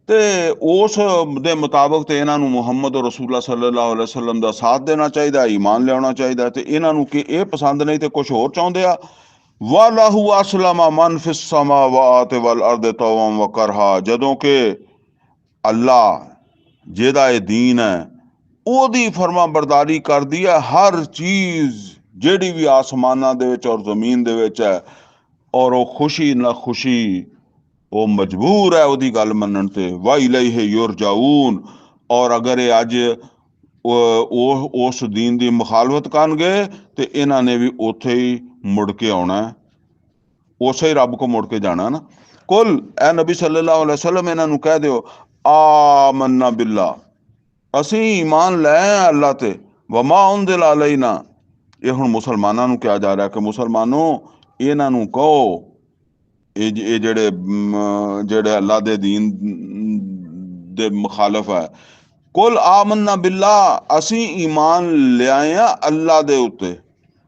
ਤੇ ਉਸ ਦੇ ਮੁਤਾਬਕ ਤੇ ਇਹਨਾਂ ਨੂੰ ਮੁਹੰਮਦ ਰਸੂਲੁल्लाह सल्लल्लाहु अलैहि वसल्लम ਦਾ ਸਾਥ ਦੇਣਾ ਚਾਹੀਦਾ, ਈਮਾਨ ਲਿਆਉਣਾ ਚਾਹੀਦਾ। ਤੇ ਇਹਨਾਂ ਨੂੰ ਕਿ ਇਹ ਪਸੰਦ ਨਹੀਂ ਤੇ ਕੁਝ ਹੋਰ ਚਾਹੁੰਦੇ ਆ। ਵਾਲਾਹੂ ਅਸਲਮ ਮਨ ਫਿਸ ਸਮਾਵਾਤ ਵਲ ਅਰਦ ਤੌਅਨ व ਕਰਹਾ, ਜਦੋਂ ਕਿ ਅੱਲਾ ਜਿਹਦਾ ਇਹ ਦੀਨ ਹੈ ਉਹਦੀ ਫਰਮਾ ਬਰਦਾਰੀ ਕਰਦੀ ਹੈ ਹਰ ਚੀਜ਼ ਜਿਹੜੀ ਵੀ ਆਸਮਾਨਾਂ ਦੇ ਵਿੱਚ ਔਰ ਜ਼ਮੀਨ ਦੇ ਵਿੱਚ ਹੈ, ਔਰ ਉਹ ਖੁਸ਼ੀ ਨਾ ਖੁਸ਼ੀ ਉਹ ਮਜਬੂਰ ਹੈ ਉਹਦੀ ਗੱਲ ਮੰਨਣ ਤੇ। ਵਾ ਇਲੈਹ ਯੁਰਜਾਊਨ, ਔਰ ਅਗਰ ਇਹ ਅੱਜ ਉਹ ਉਸ ਦੀਨ ਦੀ ਮੁਖਾਲਫਤ ਕਰਨਗੇ ਤੇ ਇਹਨਾਂ ਨੇ ਵੀ ਉੱਥੇ ਹੀ ਮੁੜ ਕੇ ਆਉਣਾ, ਉਸੇ ਹੀ ਰੱਬ ਕੋ ਮੁੜ ਕੇ ਜਾਣਾ ਨਾ। ਕੁਲ ਐ ਨਬੀ ਸੱਲੱਲਾਹੁ ਅਲੈहि ਵਸੱਲਮ ਇਹਨਾਂ ਨੂੰ ਕਹਿ ਦਿਓ ਆਮੰਨਾ ਬਿल्लाह, ਅਸੀਂ ਈਮਾਨ ਲੈ ਆਏ ਅल्लाह ਤੇ ਵਮਾ ਉਨਜ਼ਿਲ ਅਲੈਨਾ। ਇਹ ਹੁਣ ਮੁਸਲਮਾਨਾਂ ਨੂੰ ਕਿਹਾ ਜਾ ਰਿਹਾ ਕਿ ਮੁਸਲਮਾਨੋ ਇਹਨਾਂ ਨੂੰ ਕਹੋ, ਇਹ ਜਿਹੜੇ ਅੱਲਾ ਦੇ ਦੀਨ ਦੇ ਮੁਖਾਲਫ ਹੈ, ਕੁਲ ਆਮਨਾ ਬਿल्ला, ਅਸੀਂ ਈਮਾਨ ਲਿਆਏ ਆ ਅੱਲਾ ਦੇ ਉੱਤੇ,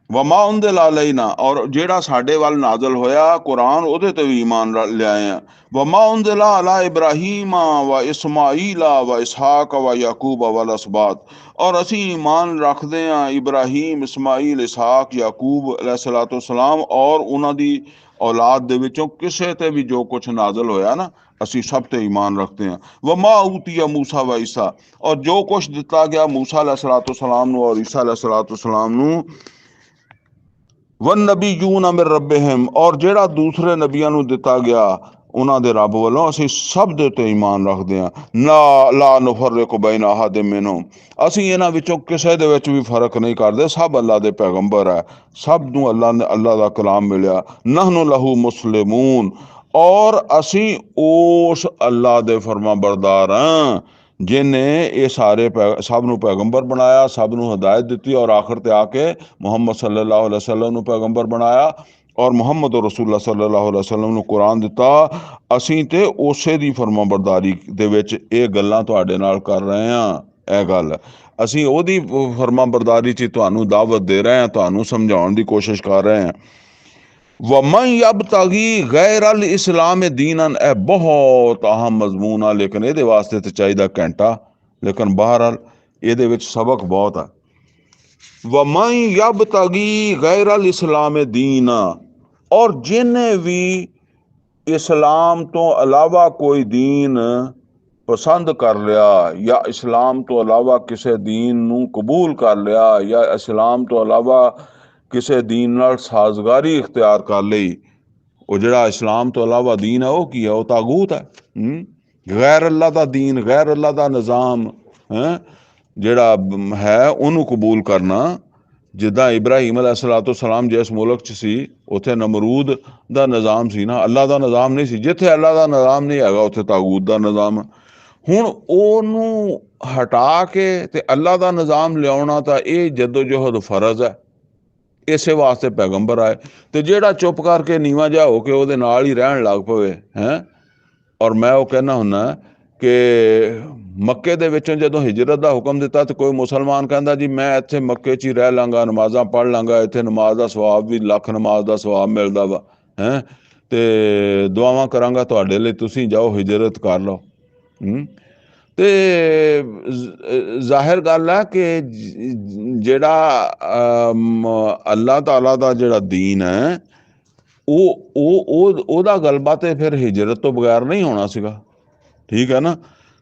ਵਮਾ ਉਨਜ਼ਿਲ ਅਲੈਨਾ, ਔਰ ਜਿਹੜਾ ਸਾਡੇ ਵੱਲ ਨਾਜ਼ਲ ਹੋਇਆ ਕੁਰਾਨ ਉਹਦੇ ਤੇ ਵੀ ਈਮਾਨ ਲਿਆਏ ਆ, ਵਮਾ ਉਨਜ਼ਿਲ ਅਲਾ ਇਬਰਾਹੀਮਾ व ਇਸਮਾਈਲਾ व इसहाक व याकूब वल असबात, ਔਰ ਅਸੀਂ ਈਮਾਨ ਰੱਖਦੇ ਹਾਂ ਇਬਰਾਹੀਮ, ਇਸਮਾਈਲ, ਇਸਹਾਕ, ਯਾਕੂਬ अलैहिस्सलातु वस्सलाम ਔਰ ਉਹਨਾਂ ਦੀ औलाद ਦੇ ਵਿੱਚੋਂ ਕਿਸੇ ਤੇ ਵੀ ਜੋ ਕੁਛ ਨਾਜ਼ਲ ਹੋਇਆ ਨਾ, ਅਸੀਂ ਸਭ ਤੇ ਈਮਾਨ ਰੱਖਦੇ ਹਾਂ। ਵਮਾ ਊਤੀਆ मूसा व ईसा, ਔਰ ਜੋ ਕੁਛ ਦਿੱਤਾ ਗਿਆ मूसा अलैहिस्सलातु वस्सलाम ਨੂੰ ਔਰ ईसा अलैहिस्सलातु वस्सलाम ਨੂੰ, वन नबीयून मिन रब्बिहिम, और ਜਿਹੜਾ ਦੂਸਰੇ ਨਬੀਆਂ ਨੂੰ ਦਿੱਤਾ ਗਿਆ ਉਹਨਾਂ ਦੇ ਰੱਬ ਵੱਲੋਂ, ਅਸੀਂ ਸਭ ਦੇ ਉੱਤੇ ਈਮਾਨ ਰੱਖਦੇ ਹਾਂ। ਲਾ ਨੁਫਰਰਿਕु बैन अहद मिनहुम, ਅਸੀਂ ਇਹਨਾਂ ਵਿੱਚੋਂ ਕਿਸੇ ਦੇ ਵਿੱਚ ਵੀ ਫਰਕ ਨਹੀਂ ਕਰਦੇ, ਸਭ ਅੱਲਾ ਦੇ ਪੈਗੰਬਰ ਹੈ, ਸਭ ਨੂੰ ਅੱਲਾ ਦਾ ਕਲਾਮ ਮਿਲਿਆ। ਨਹਨੁ ਲਹੂ ਮੁਸਲਿਮੂਨ, ਔਰ ਅਸੀਂ ਉਸ ਅੱਲਾ ਦੇ ਫਰਮਾ ਬਰਦਾਰ ਹਾਂ जिन्हें ये सारे सब नूं पैगंबर बनाया, सब नूं हदायत दी और आखिर ते आके मुहम्मद सल्लल्लाहु अलैहि वसल्लम नूं पैगंबर बनाया और मुहम्मद रसूलुल्लाह सल्लल्लाहु अलैहि वसल्लम नूं कुरान दिता। असीं ते उसे दी फरमाबरदारी दे विच ये गल्लां तुहाडे नाल कर रहे हां। ਇਹ ਗੱਲ ਅਸੀਂ ਉਹਦੀ फरमाबरदारी 'ਚ ਤੁਹਾਨੂੰ दावत दे रहे हैं, ਤੁਹਾਨੂੰ समझाउण दी कोशिश कर रहे हैं। वमन यबतगी गैर अल इस्लाम दीनन, ए बहुत अहम मजमून आ, लेकिन ये वास्ते तो चाहिए घंटा, लेकिन बहरहाल ये सबक बहुत है। वमन यबतगी गैर अल इस्लाम दीन, और जिन्हें भी इस्लाम तो अलावा कोई दीन पसंद कर लिया, या इस्लाम तो अलावा किसी दीन नूं कबूल कर लिया, या इस्लाम तो अलावा किसी दीन नाल साजगारी इख्तियार कर ली, वो जिहड़ा इस्लाम तो अलावा दीन है वो की है, वो तागूत है। गैर अल्लाह का दीन, गैर अल्लाह का निज़ाम है जिहड़ा है उन्होंने कबूल करना। जिद्दां इब्राहीम अलैहिस्सलातु वस्सलाम जिस मुल्क च सी उत्थे नमरूद का निज़ाम सी ना, अल्लाह का निज़ाम नहीं सी। जिथे अल्लाह का निज़ाम नहीं हैगा उत्थे तागूत का निज़ाम। हुण ओनू हटा के ते अल्लाह का निज़ाम लियाउणा तां इह जदोजहद फर्ज है, इसे वास्ते पैगंबर आए। तो ਜਿਹੜਾ चुप करके नीवा जिहा हो के ਉਹਦੇ ਨਾਲ ही रहन लग पवे है। और मैं वो कहना हुन्ना कि मक्के दे विचों जदों हिजरत का हुक्म दिता तो कोई मुसलमान कहता जी मैं इत्थे मक्के 'ਚ ही रह लांगा, नमाज़ां पढ़ लांगा, इत्थे नमाज का सवाब भी लख नमाज का सवाब मिलदा वा है, ते दुआवां करांगा तुहाडे लई, तुसीं जाओ हिजरत कर लो। ते जाहिर गल है कि जिहड़ा अल्लाह ताला दा जिहड़ा दीन है ओहदा गलबा ते फिर हिजरत तो बगैर नहीं होना सीगा, ठीक है ना।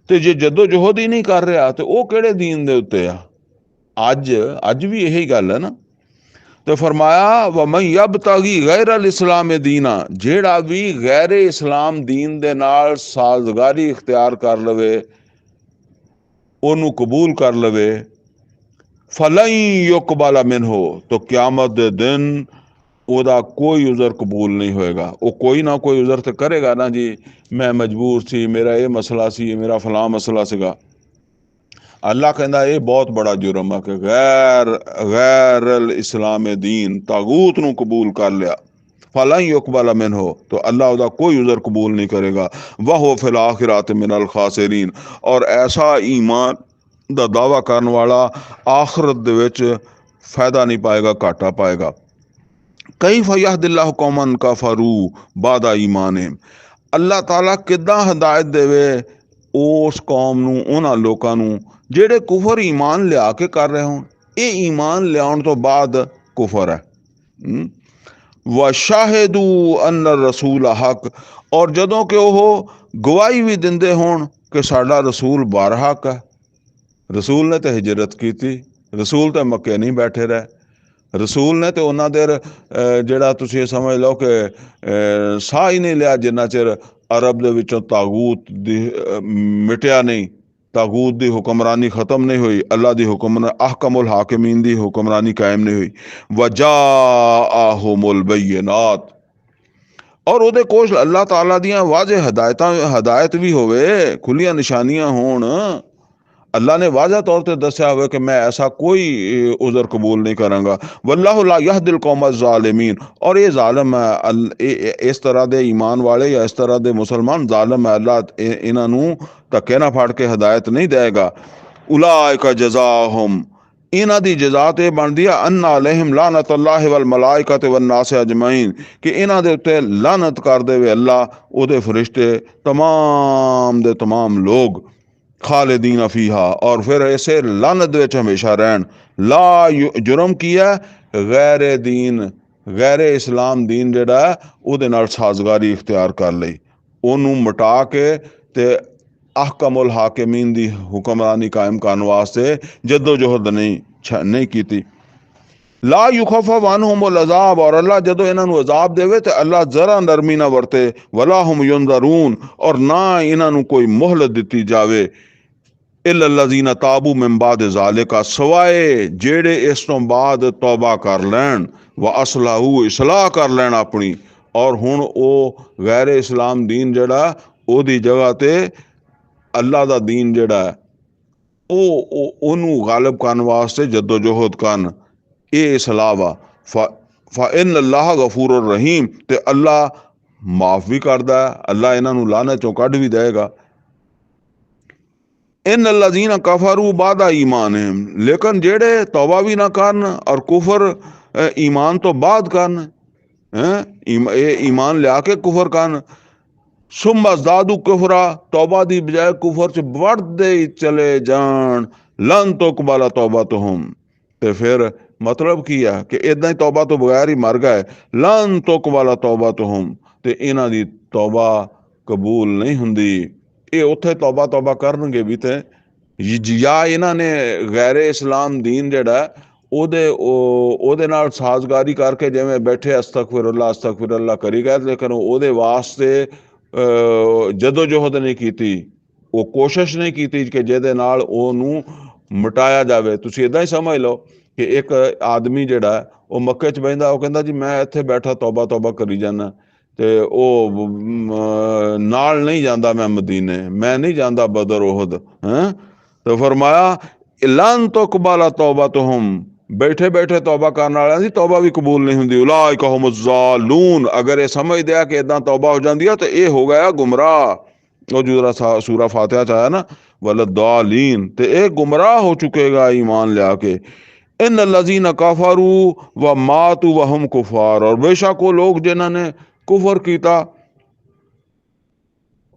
ते जे जदोजहद ही नहीं कर रहा तो वह किहड़े दीन दे उत्ते आ। अज भी यही गल है ना। तो फरमाया वमन यबतगी गैर अल इस्लाम दीना, जिहड़ा भी गैर इस्लाम दीन दे नाल साजगारी इख्तियार कर लवे, ओनू कबूल कर लवे, फलन युकबल मिनहु, तो क्यामत दे दिन ओदा कोई उज़र कबूल नहीं होएगा। वो कोई ना कोई उज़र तो करेगा ना जी, मैं मजबूर सी, मेरा ये मसला सी, मेरा फलां मसला सीगा। अल्लाह कहता ये बहुत बड़ा जुर्म है कि गैर इस्लाम दीन तागूत नूं कबूल कर लिया, फलन युकबल मिनहु, तो अल्लाह उदा कोई उज़र कबूल नहीं करेगा। वह फिल आखिरात मिनल खासिरीन, और ऐसा ईमान दा दावा करने वाला आखिरत दे विच फायदा नहीं पाएगा, घाटा पाएगा। कैफ यहदिल्लाहु कौमन कफरू बादा ईमानिहिम, अल्लाह ताला किद्दां हदायत देवे उस कौम नूं, उन्हां लोकां नूं ਜਿਹੜੇ कुफर ईमान लिया के कर रहे होण। ये ईमान लियाउण तो बाद कुफर है। व शाहिदू अन रसूल हक, और जदों कि वह गवाही भी दिंदे होण कि साडा रसूल बारहक है। रसूल ने तो हिजरत की थी, रसूल तो मक्के नहीं बैठे रहे, रसूल ने तो उन्ना देर जिहड़ा तुसीं समझ लो कि साह ही नहीं लिया जिन्ना चिर अरब दे विचों तागूत दी मिटिया नहीं, तागूत दी हुक्मरानी ख़त्म नहीं हुई, अल्लाह दी हुक्म अहकमुल हाकिमीन दी हुक्मरानी कायम नहीं हुई। वजाअहुमुल बय्यिनात, और उहदे कोल अल्लाह ताला दियां वाज़े हदायत भी होवे, खुलियां निशानियां होण, अल्लाह ने वाज़ा तौर पर दस्या हुआ कि मैं ऐसा कोई उज़र कबूल नहीं करांगा। वल्लाहु ला यहदिल कौम ज़ालिमीन, और ये जालिम है इस तरह दे ईमान वाले या इस तरह दे मुसलमान जालिम है, अल्लाह इन्हां नूं धक्के ना फाड़ के हिदायत नहीं देगा। उलाइका जज़ाहुम, इन्हां दी जज़ात ये बनदी है अन्ना अलैहिम लानतुल्लाहि वल मलाइकति वन नास अजमईन, कि इन्हां दे उत्ते लानत कर देवे अल्लाह, ओदे फरिश्ते, तमाम दे तमाम लोग। खालिदीन फीहा, और फिर ऐसे लानत विच हमेशा रहन। ला जुर्म किया गैर दीन, गैर इस्लाम दीन जिहड़ा है ਉਹਦੇ ਨਾਲ ਸਾਜ਼ਗਾਰੀ इख्तियार कर ਲਈ, ਉਹਨੂੰ ਮਿਟਾ ਕੇ ਤੇ ਅਹਕਮੁਲ ਹਾਕਿਮੀਨ ਦੀ ਹੁਕਮਰਾਨੀ ਕਾਇਮ ਕਰਨ ਵਾਸਤੇ जदोजहद नहीं ਕੀਤੀ। ला युखफ़फ़ अन्हुमुल अज़ाब, और अल्लाह जदों इन्हां नूं अज़ाब देवे तो अल्लाह जरा नरमी ना वरते। वला हुम युनज़रून, और ना इन्हां नूं कोई मोहलत दिती जावे। इल्लल्लज़ीना ताबू मिन बाद ज़ालिका, सवाए जेड़े इस तो बाद तौबा कर लैन, व असलाहू, इसलाह कर लैन अपनी, और हुण ओ गैर इस्लाम दीन जड़ा ओदी जगह ते अल्लाह दा दीन जड़ा ओनू गालिब करन वास्ते जद्दोजहद करन। ये सलाह वा। इन अल्लाह गफूर रहीम, ते अल्लाह माफ भी करदा है, अल्लाह इन्हां नूं लानत चों कढ भी देगा। इन अल्लाजीना कफरू बादा ईमान है, लेकिन जेड़े तौबा भी ना करन और कुफर ईमान तो बाद करन, ईमान लिया के कुफर करन, सुम्मा ज़ादू कुफरा, तौबा दी बजाय कुफर च बढ़दे चले जान, लन तुकबला तौबतुहुम, ते फिर मतलब की है कि इदां ही तौबा तो बगैर ही मर गए। लन तुकबला तौबतुहुम, ते इन्हां दी तौबा कबूल नहीं हुंदी। ये उत्थे तौबा तौबा करनगे भी ते या इन्हां ने गैर इस्लाम दीन जिहड़ा ਉਹਦੇ ਨਾਲ ਸਾਜ਼ਗਾਰੀ ਕਰਕੇ ਜਿਵੇਂ ਬੈਠੇ ਅਸਤਗਫਿरुल्लाह ਕਰੀ ਗਏ, ਲੇਕਿਨ ਉਹਦੇ ਵਾਸਤੇ ਜਦੋਜਹਦ ਨਹੀਂ ਕੀਤੀ, ਉਹ ਕੋਸ਼ਿਸ਼ ਨਹੀਂ ਕੀਤੀ ਕਿ ਜਿਹਦੇ ਨਾਲ ਉਹਨੂੰ ਮਿਟਾਇਆ ਜਾਵੇ। ਤੁਸੀਂ ਇਦਾਂ ਹੀ ਸਮਝ ਲਓ ਕਿ ਇੱਕ ਆਦਮੀ ਜਿਹੜਾ ਉਹ ਮੱਕੇ 'ਚ ਬਹਿੰਦਾ, ਉਹ ਕਹਿੰਦਾ ਜੀ ਮੈਂ ਇੱਥੇ ਬੈਠਾ ਤੌਬਾ ਕਰੀ ਜਾਂਦਾ, ਤੇ ਉਹ ਨਾਲ ਨਹੀਂ ਜਾਂਦਾ, ਮੈਂ ਮਦੀਨੇ, ਮੈਂ ਨਹੀਂ ਜਾਂਦਾ ਬਦਰ ਉਹਦ। तो फरमाया लन तुकबला तौबतुहुम, बैठे बैठे तौबा करने वालियां दी तौबा भी कबूल नहीं हुंदी। उलाइका हुमुज़ ज़ालून, अगर ये समझ दिया कि इदां तौबा हो जाती है तो ये हो गया गुमराह। वो जो सूरा फातिहा च आया ना वलद्दालीन, तो ये गुमराह हो चुकेगा ईमान लिया के। इन लज़ीना कफरू व मातू व हम कुफार, और बेशक वो लोग जिन्होंने कुफर किया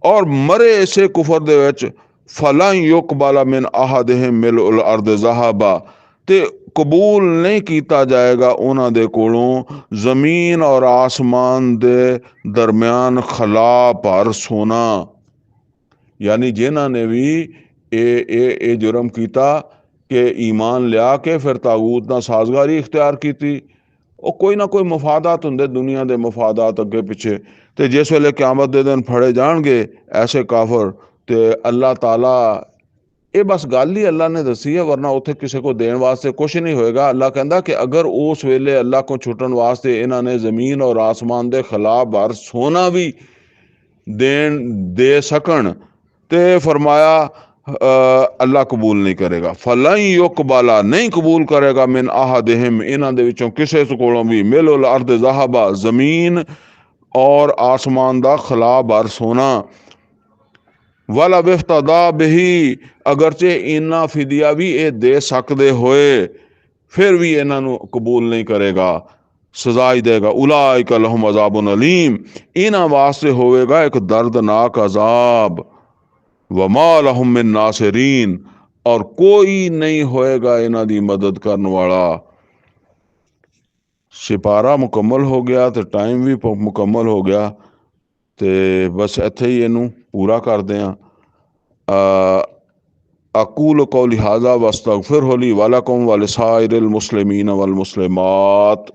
और मरे इसे कुफर दे विच, फलन युकबला मिन अहदिहिम मिलउल अर्द ज़हबा, ते कबूल नहीं किया जाएगा उन्हां दे कोलों जमीन और आसमान दे दरम्यान खला पर सोना। यानी जिन्हां ने भी ए जुर्म किया कि ईमान लिया के फिर तागूत नाल साजगारी इख्तियार की, ਉਹ कोई ना कोई मफादात ਹੁੰਦੇ दुनिया के मफादात अगे पिछे, तो जिस वेले क्यामत दे दिन फड़े जाएंगे ऐसे काफर, तो अल्लाह ताला ये बस गल ही अल्लाह ने दसी है, वरना उत्थे किसी को देने वास्ते कुछ नहीं होएगा। अल्लाह कहता कि अगर उस वेले अल्लाह को छुटन वास्ते इन्हां ने जमीन और आसमान के खिलाफ बार सोना भी दे सकन, ते फरमाया अल्लाह कबूल नहीं करेगा। फलन युकबला, नहीं कबूल करेगा मिन अहदिहिम, इन्हां दे विचों किसे कोलों भी, मिलुल अर्द ज़हबा, जमीन और आसमान दा खला बार सोना, वाला बिफ्तदा बिही, अगरचे इन्ना फिदिया भी ये दे सकते होए फिर भी इन्हां नूं कबूल नहीं करेगा, सजा ही देगा। उलाइका लहुम अज़ाबुन अलीम, इन्हां वास्ते होवेगा एक दर्दनाक अजाब। वमा लहुम मिन नासिरीन, और कोई नहीं होएगा इन्हां दी मदद करने वाला। सिपारा मुकम्मल हो गया तो टाइम भी मुकम्मल हो गया, तो बस इत्थे ही इनू पूरा करते हैं। अकूल कौली हाज़ा वस्तगफिरहु ली वलकुम वलिसाइरिल मुस्लिमीन वल मुस्लिमात।